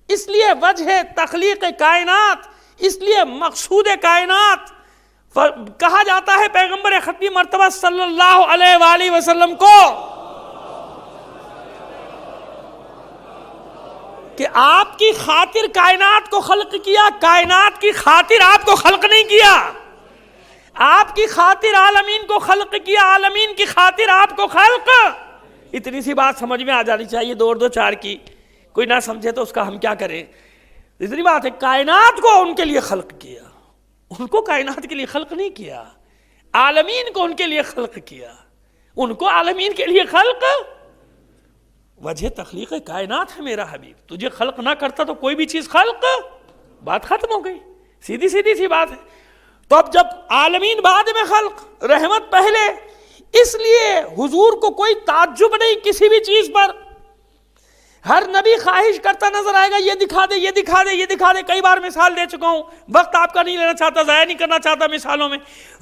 اس لیے وجہ تخلیق کائنات، اس لیے مقصود کائنات کہا جاتا ہے پیغمبر ختمی مرتبہ صلی اللہ علیہ وآلہ وسلم کو کہ آپ کی خاطر کائنات کو خلق کیا، کائنات کی خاطر آپ کو خلق نہیں کیا۔ آپ کی خاطر عالمین کو خلق کیا، عالمین کی خاطر آپ کو خلق۔ اتنی سی بات سمجھ میں آ جانی چاہیے، دو اور دو چار کی، کوئی نہ سمجھے تو اس کا ہم کیا کریں۔ اتنی بات ہے، کائنات کو ان کے لیے خلق کیا، ان کو کائنات کے لیے خلق نہیں کیا، عالمین کو ان کے لیے خلق کیا، ان کو عالمین کے لیے خلق۔ وجہ تخلیق کائنات ہے میرا حبیب، تجھے خلق نہ کرتا تو کوئی بھی چیز خلق، بات ختم ہو گئی، سیدھی سیدھی سی بات ہے۔ تو اب جب عالمین بعد میں خلق، رحمت پہلے، اس لیے حضور کو کوئی تعجب نہیں کسی بھی چیز پر۔ ہر نبی خواہش کرتا نظر آئے گا، یہ دکھا دے، یہ دکھا دے، یہ دکھا دے۔ کئی بار مثال دے چکا ہوں، وقت آپ کا نہیں لینا چاہتا، ضائع نہیں کرنا چاہتا مثالوں میں۔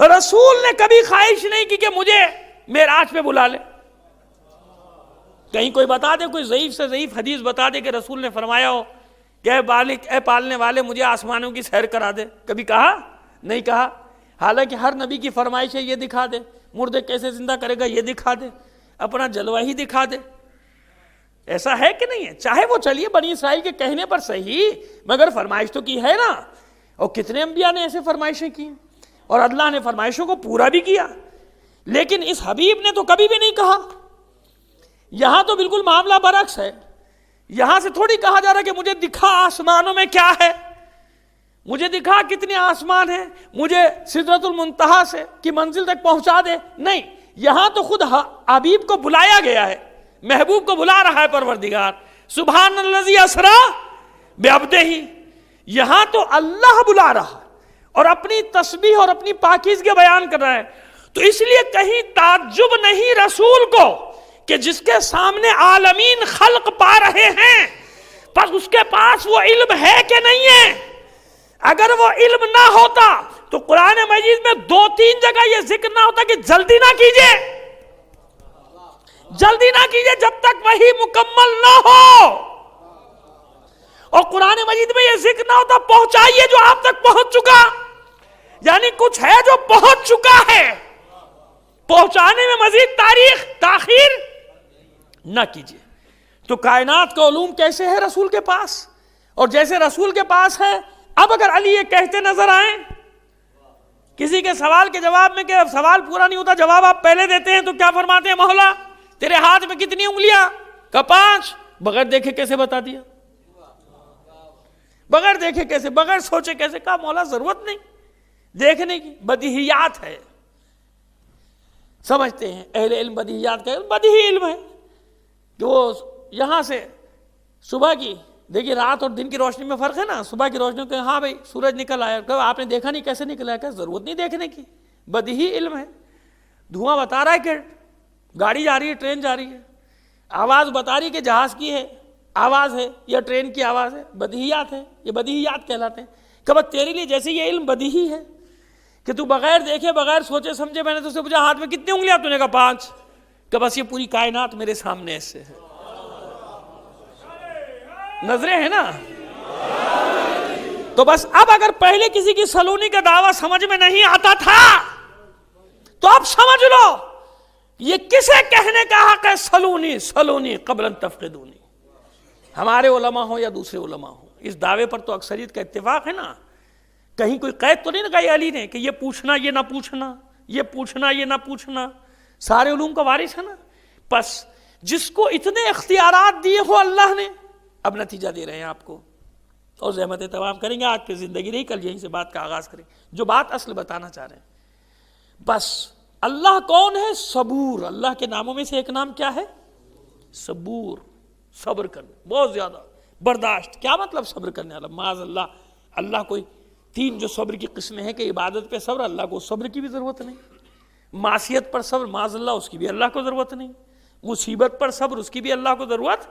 رسول نے کبھی خواہش نہیں کی کہ مجھے معراج پہ بلا لے۔ کہیں کوئی بتا دے، کوئی ضعیف سے ضعیف حدیث بتا دے کہ رسول نے فرمایا ہو کہ اے بالغ، اے پالنے والے، مجھے آسمانوں کی سیر کرا دے، کبھی کہا؟ نہیں کہا۔ حالانکہ ہر نبی کی فرمائش ہے یہ دکھا دے، مردے کیسے زندہ کرے گا یہ دکھا دے، اپنا جلوہ ہی دکھا دے۔ ایسا ہے کہ نہیں ہے؟ چاہے وہ چلیے بنی اسرائیل کے کہنے پر صحیح، مگر فرمائش تو کی ہے نا۔ اور کتنے انبیاء نے ایسے فرمائشیں کی اور اللہ نے فرمائشوں کو پورا بھی کیا، لیکن اس حبیب نے تو کبھی بھی نہیں کہا۔ یہاں تو بالکل معاملہ برعکس ہے، یہاں سے تھوڑی کہا جا رہا کہ مجھے دکھا آسمانوں میں کیا ہے، مجھے دکھا کتنے آسمان ہیں، مجھے سدرۃ المنتہا سے کی منزل تک پہنچا دے۔ نہیں، یہاں تو خود حبیب کو بلایا گیا ہے، محبوب کو بلا رہا ہے پروردگار، سبحان الذی اسری بعبدہ۔ یہاں تو اللہ بلا رہا ہے اور اپنی تسبیح اور اپنی پاکیزگی بیان کر رہا ہے۔ تو اس لیے کہیں تعجب نہیں رسول کو کہ جس کے سامنے عالمین خلق پا رہے ہیں، پس اس کے پاس وہ علم ہے کہ نہیں ہے۔ اگر وہ علم نہ ہوتا تو قرآن مجید میں 2-3 جگہ یہ ذکر نہ ہوتا کہ جلدی نہ کیجئے، جلدی نہ کیجئے جب تک وحی مکمل نہ ہو۔ اور قرآن مجید میں یہ ذکر نہ ہوتا پہنچائیے جو آپ تک پہنچ چکا، یعنی کچھ ہے جو پہنچ چکا ہے، پہنچانے میں مزید تاخیر نہ کیجئے۔ تو کائنات کا علوم کیسے ہے رسول کے پاس، اور جیسے رسول کے پاس ہے اب اگر علی یہ کہتے نظر آئیں کسی کے سوال کے جواب میں کہ اب سوال پورا نہیں ہوتا جواب آپ پہلے دیتے ہیں، تو کیا فرماتے ہیں مولا تیرے ہاتھ میں کتنی انگلیاں؟ کہ 5. بغیر دیکھے کیسے بتا دیا؟ بغیر دیکھے کیسے، بغیر سوچے کیسے؟ کہا مولا ضرورت نہیں دیکھنے کی، بدیہیات ہے. سمجھتے ہیں اہل علم بدیہیات کا بدیہی علم ہے کہ وہ یہاں سے صبح کی، دیکھیے رات اور دن کی روشنی میں فرق ہے نا. صبح کی روشنی کہ ہاں بھائی سورج نکل آیا، کہ آپ نے دیکھا نہیں کیسے نکلا ہے؟ کہ ضرورت نہیں دیکھنے کی، بدیہی علم ہے. دھواں بتا رہا ہے کہ گاڑی جا رہی ہے، ٹرین جا رہی ہے. آواز بتا رہی ہے کہ جہاز کی ہے آواز ہے یا ٹرین کی آواز ہے. بدیہیات ہے، یہ بدیہیات کہلاتے ہیں. کہ بس تیرے لیے جیسے یہ علم بدیہی ہے کہ تو بغیر دیکھے بغیر سوچے سمجھے، میں نے تو سے پوچھا ہاتھ میں کتنی انگلیاں؟ تو نے کہا 5. کہ بس یہ پوری کائنات میرے سامنے ایسے ہے، نظریں ہیں نا. تو بس اب اگر پہلے کسی کی سلونی کا دعویٰ سمجھ میں نہیں آتا تھا تو اب سمجھ لو یہ کسے کہنے کا حق ہے؟ سلونی سلونی قبل ان تفقدونی. ہمارے علماء ہوں یا دوسرے علماء ہوں، اس دعوے پر تو اکثریت کا اتفاق ہے نا. کہیں کوئی قید تو نہیں لگائی علی نے کہ یہ پوچھنا یہ نہ پوچھنا، یہ پوچھنا یہ نہ پوچھنا. سارے علوم کا وارث ہے نا. بس جس کو اتنے اختیارات دیے ہو اللہ نے، اب نتیجہ دے رہے ہیں آپ کو. اور زحمتیں تمام کریں گے، آج کی زندگی نہیں، کل یہیں سے بات کا آغاز کریں. جو بات اصل بتانا چاہ رہے ہیں، بس اللہ کون ہے؟ صبور. اللہ کے ناموں میں سے ایک نام کیا ہے؟ صبور. صبر کرنا، بہت زیادہ برداشت. کیا مطلب صبر کرنے والا؟ معاذ اللہ، اللہ کوئی 3 جو صبر کی قسمیں ہیں کہ عبادت پہ صبر، اللہ کو صبر کی بھی ضرورت نہیں. معصیت پر صبر، معاذ اللہ، اس کی بھی اللہ کو ضرورت نہیں. مصیبت پر صبر، اس کی بھی اللہ کو ضرورت.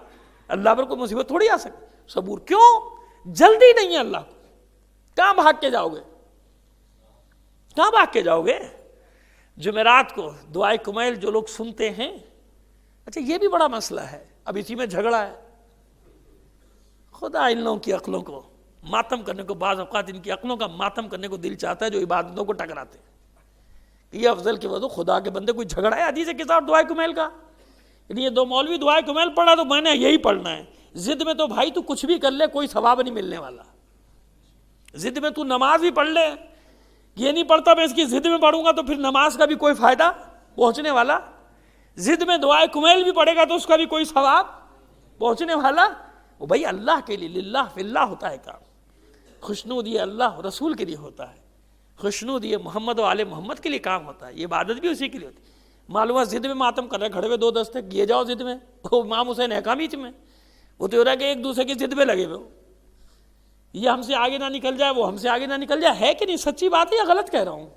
اللہ پر کوئی مصیبت تھوڑی آ سکتی. صبور کیوں؟ جلدی نہیں ہے اللہ کو. کہاں بھاگ کے جاؤ گے؟ کہاں بھاگ کے جاؤ گے؟ جمعرات کو دعائے کمیل جو لوگ سنتے ہیں، اچھا یہ بھی بڑا مسئلہ ہے، اب اسی میں جھگڑا ہے. خدا ان لوگوں کی عقلوں کو ماتم کرنے کو، بعض اوقات ان کی عقلوں کا ماتم کرنے کو دل چاہتا ہے جو عبادتوں کو ٹکراتے ہیں. یہ افضل کے وضو خدا کے بندے کوئی جھگڑا ہے حدیث کے ساتھ دعائے کمیل کا؟ یہ 2 مولوی دعائے کمیل پڑھا تو میں نے یہی پڑھنا ہے. ضد میں تو بھائی تو کچھ بھی کر لے، کوئی ثواب نہیں ملنے والا. ضد میں تو نماز بھی پڑھ لے، یہ نہیں پڑھتا میں اس کی ضد میں پڑھوں گا تو پھر نماز کا بھی کوئی فائدہ پہنچنے والا. ضد میں دعائے کمیل بھی پڑھے گا تو اس کا بھی کوئی ثواب پہنچنے والا. وہ بھائی اللہ کے لیے، للہ فی اللہ ہوتا ہے کام. خوشنود یہ اللہ رسول کے لیے ہوتا ہے، خوشنود یہ محمد و آل محمد کے لیے کام ہوتا ہے. یہ عبادت بھی اسی کے لیے ہوتی ہے. معلوم ہے ضد میں ماتم کر رہے ہیں، کھڑے ہوئے 2 دستے یہ جاؤ ضد میں. وہ امام حسین ہے بیچ میں، وہ تو ہو رہا ہے کہ ایک دوسرے کی ضد میں لگے ہوئے. یہ ہم سے آگے نہ نکل جائے، وہ ہم سے آگے نہ نکل جائے. ہے کہ نہیں؟ سچی بات ہے یا غلط کہہ رہا ہوں؟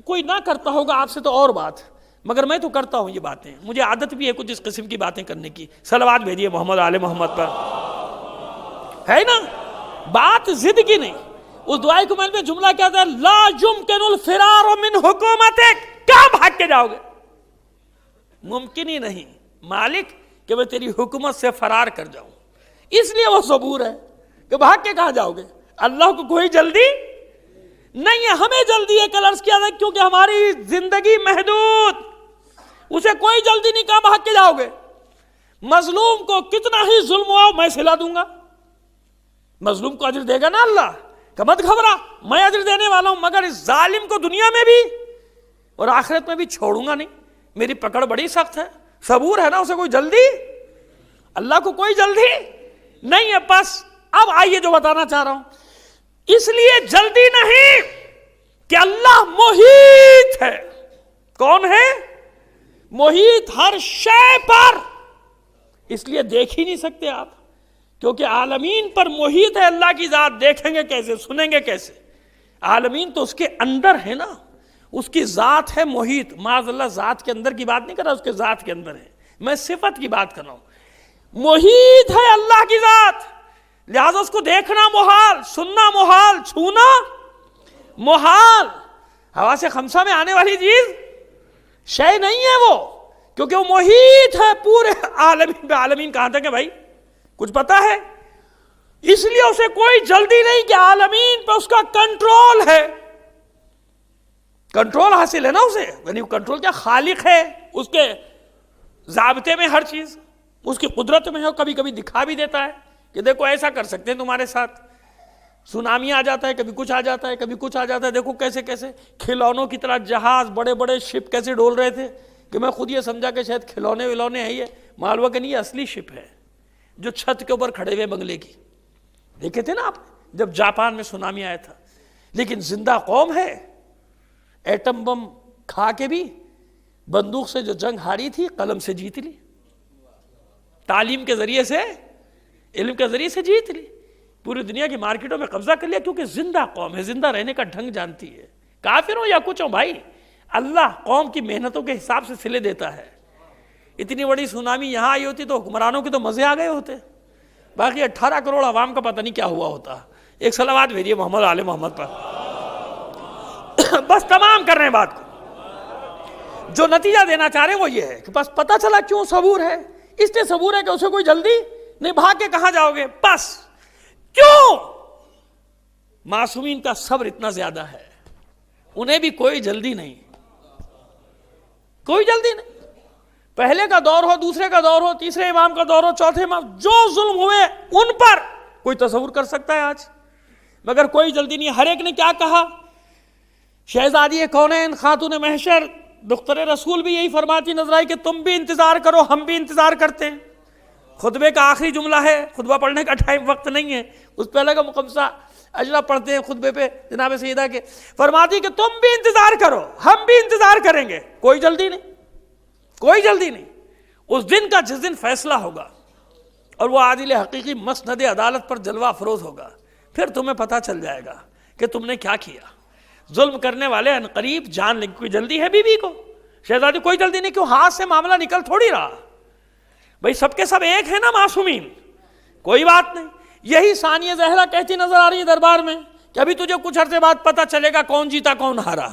کوئی نہ کرتا ہوگا آپ سے تو اور بات، مگر میں تو کرتا ہوں یہ باتیں. مجھے عادت بھی ہے کچھ اس قسم کی باتیں کرنے کی. صلوات بھیجیے محمد آل محمد پر. ہے نا بات ضد کی نہیں. اس دعائے کمیل میں جملہ کیا تھا؟ لا یمکن الفرار من حکومتک. کہاں بھاگ کے جاؤ گے؟ ممکن ہی نہیں مالک کہ میں تیری حکومت سے فرار کر جاؤں. اس لیے وہ صبور ہے کہ بھاگ کے کہاں جاؤ گے؟ اللہ کو کوئی جلدی نہیں ہے، ہمیں جلدی ہے. کل عرض کیا تھا کیونکہ ہماری زندگی محدود، اسے کوئی جلدی نہیں. کہاں بھاگ کے جاؤ گے؟ مظلوم کو کتنا ہی ظلم ہوا میں سلا دوں گا. مظلوم کو اجر دے گا نا اللہ، کہ مت گھبرا میں اجر دینے والا ہوں، مگر اس ظالم کو دنیا میں بھی اور آخرت میں بھی چھوڑوں گا نہیں. میری پکڑ بڑی سخت ہے. صبور ہے نا، اسے کوئی جلدی، اللہ کو کوئی جلدی نہیں ہے. بس اب آئیے جو بتانا چاہ رہا ہوں، اس لیے جلدی نہیں کہ اللہ محیط ہے. کون ہے؟ محیط ہر شے پر. اس لیے دیکھ ہی نہیں سکتے آپ، کیونکہ عالمین پر محیط ہے اللہ کی ذات. دیکھیں گے کیسے؟ سنیں گے کیسے؟ عالمین تو اس کے اندر ہے نا، اس کی ذات ہے محیط. معاذ اللہ ذات کے اندر کی بات نہیں کر رہا، اس کے ذات کے اندر ہے. میں صفت کی بات کر رہا ہوں. محیط ہے اللہ کی ذات، لہذا اس کو دیکھنا محال، سننا محال، چھونا محال. حواس خمسہ میں آنے والی چیز شے نہیں ہے وہ، کیونکہ وہ محیط ہے پورے عالمین پہ. عالمین کہاں تک ہے بھائی؟ کچھ پتا ہے؟ اس لیے اسے کوئی جلدی نہیں کہ عالمین پہ اس کا کنٹرول ہے. کنٹرول حاصل ہے نا اسے. یعنی کنٹرول کیا؟ خالق ہے، اس کے ضابطے میں ہر چیز، اس کی قدرت میں ہے. کبھی کبھی دکھا بھی دیتا ہے کہ دیکھو ایسا کر سکتے ہیں تمہارے ساتھ. سونامی آ جاتا ہے، کبھی کچھ آ جاتا ہے، کبھی کچھ آ جاتا ہے. دیکھو کیسے کیسے کھلونوں کی طرح جہاز، بڑے بڑے شپ کیسے ڈول رہے تھے کہ میں خود یہ سمجھا کہ شاید کھلونے ولونے ہیں یہ. معلوم کہ نہیں، یہ اصلی شپ ہے جو چھت کے اوپر کھڑے ہوئے بنگلے کی. دیکھے تھے نا آپ جب جاپان میں سونامی آیا تھا. لیکن زندہ قوم ہے. ایٹم بم کھا کے بھی بندوق سے جو جنگ ہاری تھی قلم سے جیت لی، تعلیم کے ذریعے سے، علم کے ذریعے سے جیت لی. پوری دنیا کی مارکیٹوں میں قبضہ کر لیا، کیونکہ زندہ قوم ہے، زندہ رہنے کا ڈھنگ جانتی ہے. کافر ہو یا کچھ ہو بھائی، اللہ قوم کی محنتوں کے حساب سے صلے دیتا ہے. اتنی بڑی سونامی یہاں آئی ہوتی تو حکمرانوں کے تو مزے آ گئے ہوتے، باقی 18 کروڑ عوام کا پتہ نہیں کیا ہوا ہوتا. ایک صلوات بھیجیے محمد آل محمد پر. بس تمام کر رہے ہیں بات کو. جو نتیجہ دینا چاہ رہے ہیں وہ یہ ہے کہ بس پتہ چلا کیوں صبور ہے. اس لیے صبور ہے کہ اسے کوئی جلدی نہیں. بھاگ کے کہاں جاؤ گے؟ بس کیوں معصومین کا صبر اتنا زیادہ ہے، انہیں بھی کوئی جلدی نہیں، کوئی جلدی نہیں. پہلے کا دور ہو، دوسرے کا دور ہو، تیسرے امام کا دور ہو، چوتھے امام، جو ظلم ہوئے ان پر کوئی تصور کر سکتا ہے آج، مگر کوئی جلدی نہیں. ہر ایک نے کیا کہا؟ شہزادی کونین، خاتون محشر، دختر رسول بھی یہی فرماتی نظر آئی کہ تم بھی انتظار کرو، ہم بھی انتظار کرتے ہیں. خطبے کا آخری جملہ ہے، خطبہ پڑھنے کا ٹائم وقت نہیں ہے، اس پہلے کا مقمصہ اجرا پڑھتے ہیں خطبے پہ جناب سیدہ کے. فرماتی کہ تم بھی انتظار کرو، ہم بھی انتظار کریں گے. کوئی جلدی نہیں، کوئی جلدی نہیں. اس دن کا جس دن فیصلہ ہوگا اور وہ عادل حقیقی مسند عدالت پر جلوہ افروز ہوگا، پھر تمہیں پتہ چل جائے گا کہ تم نے کیا کیا. ظلم کرنے والے عنقریب جان لیں. کوئی جلدی ہے بی بی کو؟ شہزادی کوئی جلدی نہیں. کیوں؟ ہاتھ سے معاملہ نکل تھوڑی رہا بھئی، سب کے سب ایک ہیں نا معصومین، کوئی بات نہیں. یہی ثانیہ زہرا کہتی نظر آ رہی ہے دربار میں کہ ابھی تجھے کچھ عرصے بعد پتہ چلے گا کون جیتا کون ہارا،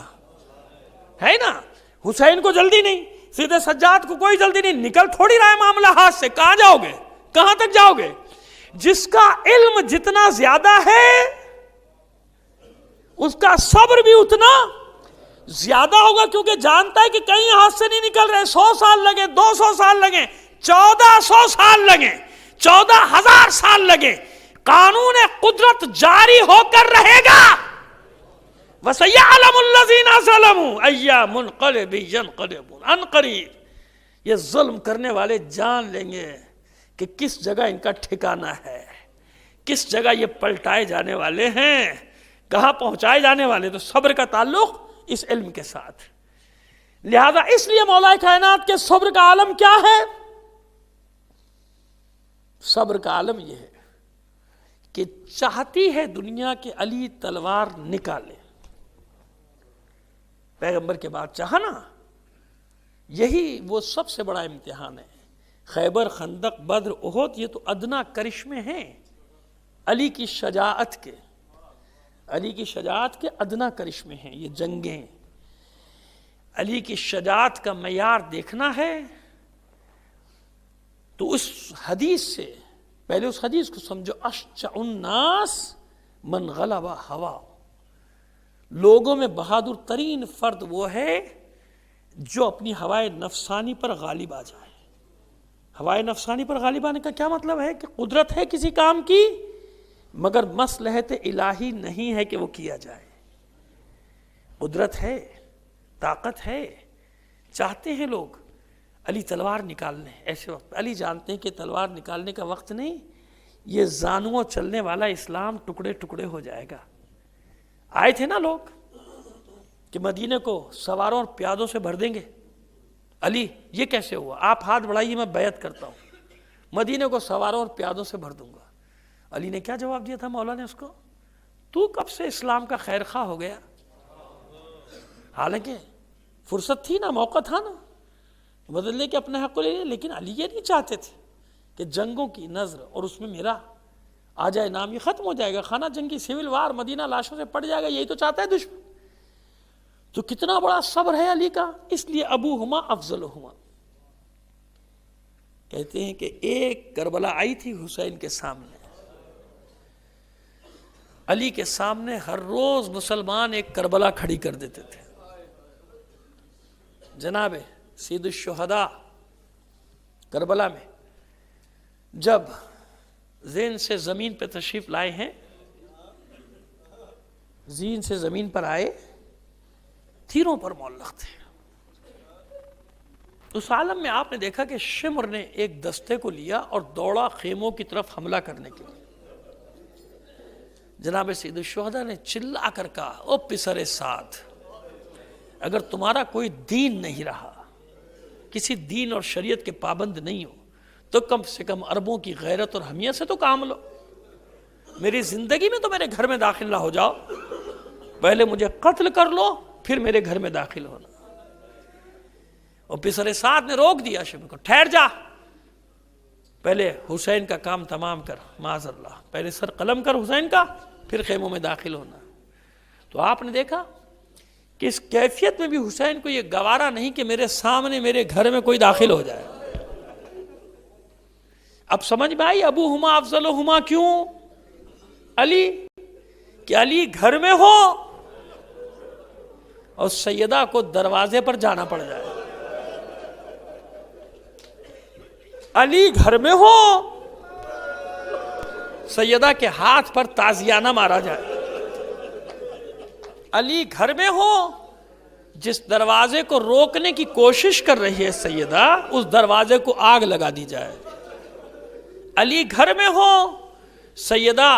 ہے نا. حسین کو جلدی نہیں، سیدھے سجاد کو کوئی جلدی نہیں. نکل تھوڑی رہا ہے معاملہ ہاتھ سے. کہاں جاؤ گے؟ کہاں تک جاؤ گے؟ جس کا علم جتنا زیادہ ہے اس کا صبر بھی اتنا زیادہ ہوگا، کیونکہ جانتا ہے کہ کہیں ہاتھ سے نہیں نکل رہے. 100 سال لگے، 200 سال لگے، 1400 سال لگے، 14,000 سال لگے، قانون قدرت جاری ہو کر رہے گا. وَسَيَعْلَمُ الَّذِينَ ظَلَمُوا أَيَّ مُنْقَلِبٍ يَنْقَلِبُونَ. عن قریب یہ ظلم کرنے والے جان لیں گے کہ کس جگہ ان کا ٹھکانہ ہے، کس جگہ یہ پلٹائے جانے والے ہیں، کہاں پہنچائے جانے والے. تو صبر کا تعلق اس علم کے ساتھ. لہذا اس لیے مولا کائنات کے صبر کا عالم کیا ہے؟ صبر کا عالم یہ ہے کہ چاہتی ہے دنیا کے علی تلوار نکالے. پیغمبر کے بعد چاہا نا. یہی وہ سب سے بڑا امتحان ہے. خیبر، خندق، بدر، احد، یہ تو ادنا کرشمے ہیں علی کی شجاعت کے. علی کی شجاعت کے ادنا کرشمے ہیں یہ جنگیں. علی کی شجاعت کا معیار دیکھنا ہے تو اس حدیث سے پہلے اس حدیث کو سمجھو. اشجع الناس من غلب ہوا. لوگوں میں بہادر ترین فرد وہ ہے جو اپنی ہوائے نفسانی پر غالب آ جائے. ہوائے نفسانی پر غالب آنے کا کیا مطلب ہے؟ کہ قدرت ہے کسی کام کی مگر مصلحت الہی نہیں ہے کہ وہ کیا جائے. قدرت ہے، طاقت ہے، چاہتے ہیں لوگ علی تلوار نکال لیں. ایسے وقت علی جانتے ہیں کہ تلوار نکالنے کا وقت نہیں، یہ زانووں چلنے والا اسلام ٹکڑے ٹکڑے ہو جائے گا. آئے تھے نا لوگ کہ مدینے کو سواروں اور پیادوں سے بھر دیں گے. علی یہ کیسے ہوا؟ آپ ہاتھ بڑھائیے میں بیعت کرتا ہوں، مدینے کو سواروں اور پیادوں سے بھر دوں گا. علی نے کیا جواب دیا تھا مولا نے اس کو؟ تو کب سے اسلام کا خیر خواہ ہو گیا؟ حالانکہ فرصت تھی نا، موقع تھا نا بدلنے کے اپنے حق کو لے لیا. لیکن علی یہ نہیں چاہتے تھے کہ جنگوں کی نظر اور اس میں میرا آ جائے نام، یہ ختم ہو جائے گا، خانہ جنگی سیول وار مدینہ لاشوں سے پڑ جائے گا. یہی تو چاہتا ہے دشمن. تو کتنا بڑا صبر ہے علی کا. اس لیے ابوہما افضلہما. کہتے ہیں کہ ایک کربلا آئی تھی حسین کے سامنے، علی کے سامنے ہر روز مسلمان ایک کربلا کھڑی کر دیتے تھے. جناب سید الشہداء کربلا میں جب زین سے زمین پہ تشریف لائے ہیں زین سے زمین پر آئے، تیروں پر معلق تھے۔ اس عالم میں آپ نے دیکھا کہ شمر نے ایک دستے کو لیا اور دوڑا خیموں کی طرف حملہ کرنے کے لیے۔ جناب سید الشہداء نے چلا کر کہا، او پسر سعد، اگر تمہارا کوئی دین نہیں رہا، کسی دین اور شریعت کے پابند نہیں ہو، تو کم سے کم عربوں کی غیرت اور حمیت سے تو کام لو۔ میری زندگی میں تو میرے گھر میں داخل نہ ہو جاؤ، پہلے مجھے قتل کر لو، پھر میرے گھر میں داخل ہونا۔ اور پسر سعد نے روک دیا شمر کو، ٹھہر جا، پہلے حسین کا کام تمام کر، معاذ اللہ، پہلے سر قلم کر حسین کا، پھر خیموں میں داخل ہونا۔ تو آپ نے دیکھا کہ اس کیفیت میں بھی حسین کو یہ گوارا نہیں کہ میرے سامنے میرے گھر میں کوئی داخل ہو جائے۔ اب سمجھ میں آئی ابوہما افضلہما کیوں؟ علی، کہ علی گھر میں ہو اور سیدہ کو دروازے پر جانا پڑ جائے، علی گھر میں ہو، سیدہ کے ہاتھ پر تازیانہ مارا جائے، علی گھر میں ہو، جس دروازے کو روکنے کی کوشش کر رہی ہے سیدہ، اس دروازے کو آگ لگا دی جائے، علی گھر میں ہو، سیدہ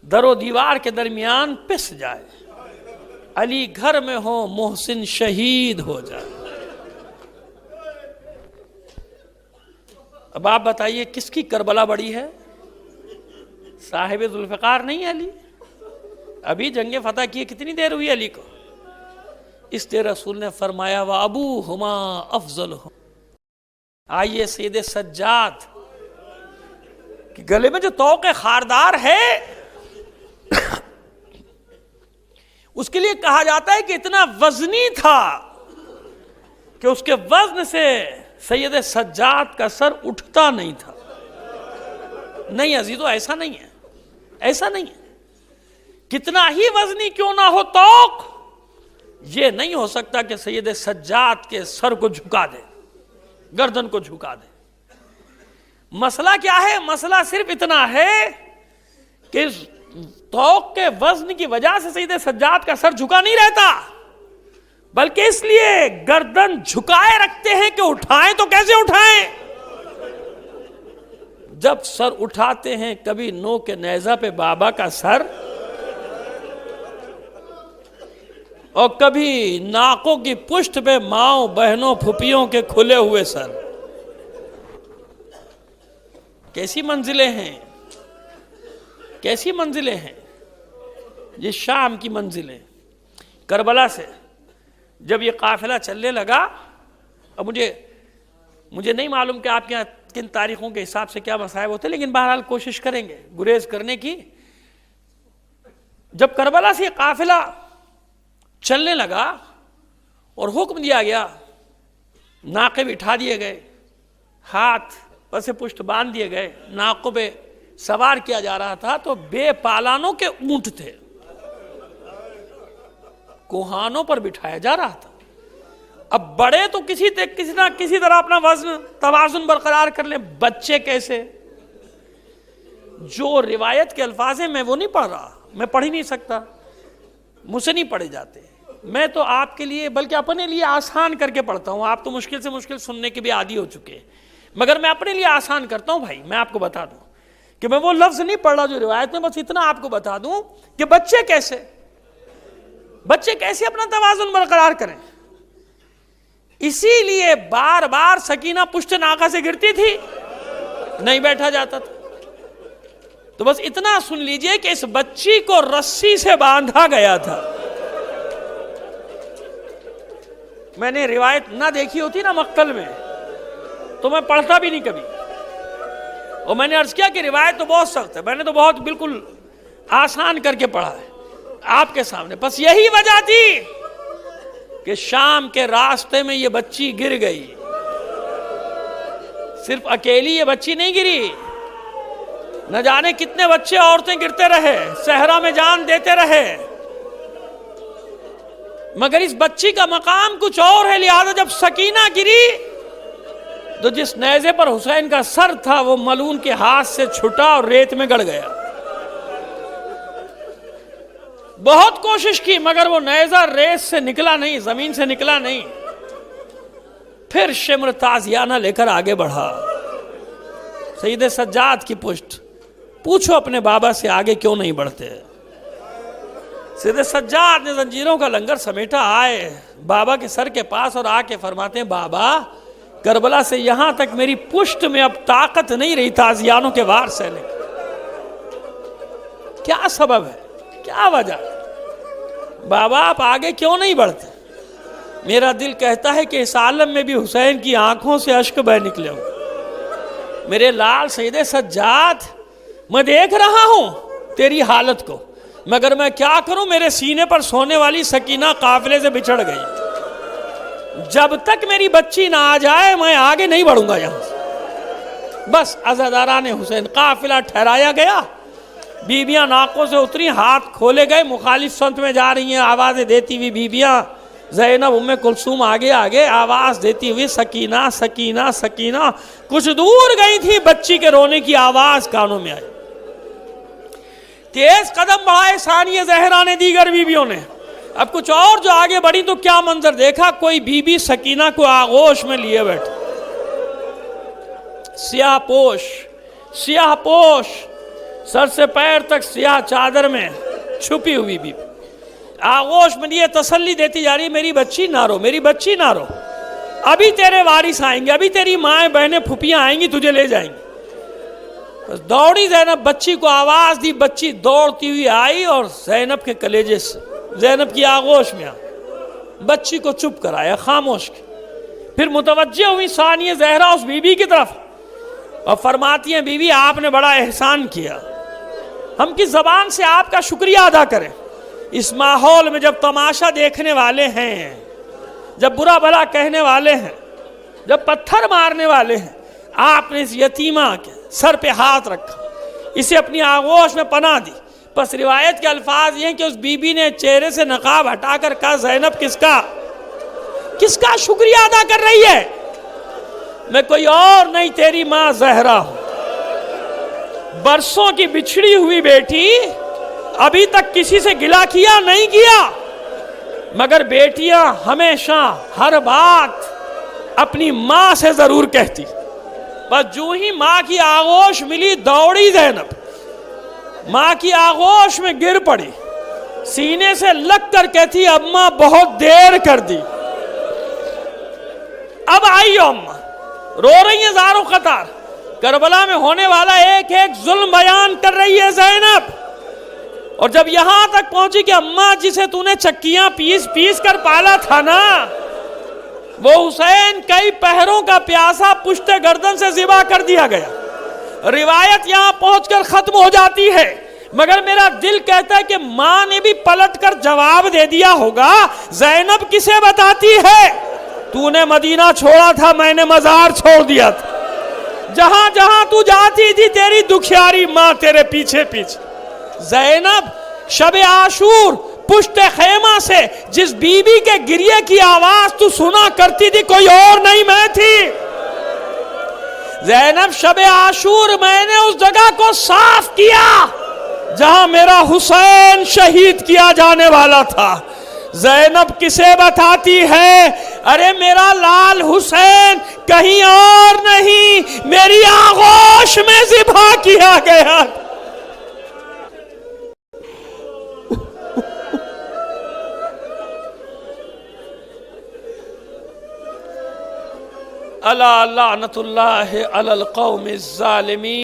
در و دیوار کے درمیان پس جائے، علی گھر میں ہو، محسن شہید ہو جائے۔ اب آپ بتائیے کس کی کربلا بڑی ہے؟ صاحب ذوالفقار نہیں علی؟ ابھی جنگ فتح کی کتنی دیر ہوئی علی کو؟ اس لیے رسول نے فرمایا وَأَبُوهُمَا أَفْضَلُهُمْ۔ آئیے سید سجاد کہ گلے میں جو طوق خاردار ہے اس کے لیے کہا جاتا ہے کہ اتنا وزنی تھا کہ اس کے وزن سے سید سجاد کا سر اٹھتا نہیں تھا۔ نہیں عزیزو، ایسا نہیں ہے، ایسا نہیں ہے۔ کتنا ہی وزنی کیوں نہ ہو طوق، یہ نہیں ہو سکتا کہ سید سجاد کے سر کو جھکا دے، گردن کو جھکا دے۔ مسئلہ کیا ہے؟ مسئلہ صرف اتنا ہے کہ طوق کے وزن کی وجہ سے سید سجاد کا سر جھکا نہیں رہتا، بلکہ اس لیے گردن جھکائے رکھتے ہیں کہ اٹھائیں تو کیسے اٹھائیں؟ جب سر اٹھاتے ہیں کبھی نو کے نیزہ پہ بابا کا سر، اور کبھی ناکوں کی پشت پہ ماؤں بہنوں پھپھیوں کے کھلے ہوئے سر۔ کیسی منزلیں ہیں، کیسی منزلیں ہیں یہ شام کی منزلیں۔ کربلا سے جب یہ قافلہ چلنے لگا، اب مجھے نہیں معلوم کہ آپ کے یہاں کن تاریخوں کے حساب سے کیا مصائب ہوتے، لیکن بہرحال کوشش کریں گے گریز کرنے کی۔ جب کربلا سے یہ قافلہ چلنے لگا اور حکم دیا گیا، ناقے بٹھا دیے گئے، ہاتھ پس پشت باندھ دیے گئے، ناقوں پہ سوار کیا جا رہا تھا، تو بے پالانوں کے اونٹ تھے، کوہانوں پر بٹھایا جا رہا تھا۔ اب بڑے تو کسی نہ کسی طرح اپنا وزن توازن برقرار کر لیں، بچے کیسے؟ جو روایت کے الفاظ ہیں میں وہ نہیں پڑھ رہا، میں پڑھ ہی نہیں سکتا، مجھ سے نہیں پڑھے جاتے۔ میں تو آپ کے لیے بلکہ اپنے لیے آسان کر کے پڑھتا ہوں، آپ تو مشکل سے مشکل سننے کے بھی عادی ہو چکے ہیں، مگر میں اپنے لیے آسان کرتا ہوں۔ بھائی میں آپ کو بتا دوں کہ میں وہ لفظ نہیں پڑھ رہا جو روایت میں، بس اتنا آپ کو بتا دوں کہ بچے کیسے اپنا توازن برقرار کریں۔ اسی لیے بار بار سکینہ پشت ناقہ سے گرتی تھی، نہیں بیٹھا جاتا تھا۔ تو بس اتنا سن لیجئے کہ اس بچی کو رسی سے باندھا گیا تھا۔ میں نے روایت نہ دیکھی ہوتی نا مقتل میں تو میں پڑھتا بھی نہیں کبھی، اور میں نے عرض کیا کہ روایت تو بہت سخت ہے، میں نے تو بہت بالکل آسان کر کے پڑھا ہے آپ کے سامنے۔ بس یہی وجہ تھی کہ شام کے راستے میں یہ بچی گر گئی، صرف اکیلی یہ بچی نہیں گری، نہ جانے کتنے بچے عورتیں گرتے رہے، صحرا میں جان دیتے رہے، مگر اس بچی کا مقام کچھ اور ہے۔ لہذا جب سکینہ گری تو جس نیزے پر حسین کا سر تھا وہ ملعون کے ہاتھ سے چھٹا اور ریت میں گڑ گیا۔ بہت کوشش کی مگر وہ نیزہ ریس سے نکلا نہیں، زمین سے نکلا نہیں. پھر شمر تازیانہ لے کر آگے بڑھا. سید سجاد کی پشت. پوچھو اپنے بابا سے آگے کیوں نہیں بڑھتے. سید سجاد نے زنجیروں کا لنگر سمیٹا، آئے بابا کے سر کے پاس اور آ کے فرماتے ہیں بابا کربلا سے یہاں تک میری پشت میں اب طاقت نہیں رہی تازیانوں کے وار سہنے کی. کیا سبب ہے، کیا وجہ؟ بابا آپ آگے کیوں نہیں بڑھتے؟ میرا دل کہتا ہے کہ اس عالم میں بھی حسین کی آنکھوں سے اشک بہہ نکلے ہوں. میرے لال سید سجاد، میں دیکھ رہا ہوں تیری حالت کو، مگر میں کیا کروں، میرے سینے پر سونے والی سکینہ قافلے سے بچھڑ گئی. جب تک میری بچی نہ آ جائے میں آگے نہیں بڑھوں گا یہاں سے. بس عزاداران حسین، قافلہ ٹھہرایا گیا. بیویاں ناکوں سے اتری، ہاتھ کھولے گئے، مخالف سمت میں جا رہی ہیں آوازیں دیتی ہوئی بیویاں. زینب ام کلثوم آگے آگے آواز دیتی ہوئی سکینہ سکینہ سکینہ. کچھ دور گئی تھی، بچی کے رونے کی آواز کانوں میں آئی. تیز قدم بڑھائے ثانیہ زہرا نے، دیگر بیویوں نے. اب کچھ اور جو آگے بڑھی تو کیا منظر دیکھا، کوئی بی بی سکینہ کو آغوش میں لیے بیٹھے، سیاہ پوش، سیاہ پوش، سر سے پیر تک سیاہ چادر میں چھپی ہوئی بی بی آغوش میں لیے تسلی دیتی جا رہی، میری بچی نہ رو، میری بچی نہ رو، ابھی تیرے وارث آئیں گے، ابھی تیری مائیں بہنیں پھپھیاں آئیں گی، تجھے لے جائیں گے. بس دوڑی زینب، بچی کو آواز دی، بچی دوڑتی ہوئی آئی اور زینب کے کلیجے سے زینب کی آغوش میں بچی کو چپ کرایا، خاموش کی. پھر متوجہ ہوئی ثانیہ زہرا اس بی بی کی طرف اور فرماتی ہیں بی بی آپ نے بڑا احسان کیا، ہم کس زبان سے آپ کا شکریہ ادا کریں. اس ماحول میں جب تماشا دیکھنے والے ہیں، جب برا بھلا کہنے والے ہیں، جب پتھر مارنے والے ہیں، آپ نے اس یتیمہ کے سر پہ ہاتھ رکھا، اسے اپنی آغوش میں پناہ دی. بس روایت کے الفاظ یہ ہیں کہ اس بی بی نے چہرے سے نقاب ہٹا کر کہا زینب کس کا شکریہ ادا کر رہی ہے؟ میں کوئی اور نہیں، تیری ماں زہرا ہوں. برسوں کی بچھڑی ہوئی بیٹی، ابھی تک کسی سے گلہ کیا نہیں کیا، مگر بیٹیاں ہمیشہ ہر بات اپنی ماں سے ضرور کہتی. بس جو ہی ماں کی آغوش ملی دوڑی زینب، ماں کی آغوش میں گر پڑی، سینے سے لگ کر کہتی اماں بہت دیر کر دی، اب آئی اماں. رو رہی ہیں زاروں قطار، کربلا میں ہونے والا ایک ایک ظلم بیان کر رہی ہے زینب. اور جب یہاں تک پہنچی کہ اماں جسے تو نے چکیاں پیس پیس کر پالا تھا نا، وہ حسین کئی پہروں کا پیاسا پشت گردن سے ذبح کر دیا گیا. روایت یہاں پہنچ کر ختم ہو جاتی ہے، مگر میرا دل کہتا ہے کہ ماں نے بھی پلٹ کر جواب دے دیا ہوگا زینب کسے بتاتی ہے، تو نے مدینہ چھوڑا تھا، میں نے مزار چھوڑ دیا تھا، جہاں جہاں تو جاتی تھی تیری دکھیاری ماں تیرے پیچھے پیچھے. زینب شب عاشور پشت خیمہ سے جس بی بی کے گریے کی آواز تو سنا کرتی تھی کوئی اور نہیں میں تھی. زینب شب عاشور میں نے اس جگہ کو صاف کیا جہاں میرا حسین شہید کیا جانے والا تھا. زینب کسے بتاتی ہے، ارے میرا لال حسین کہیں اور نہیں میری آغوش میں ذبح کیا گیا. الا لعنت اللہ علی القوم الظالمین.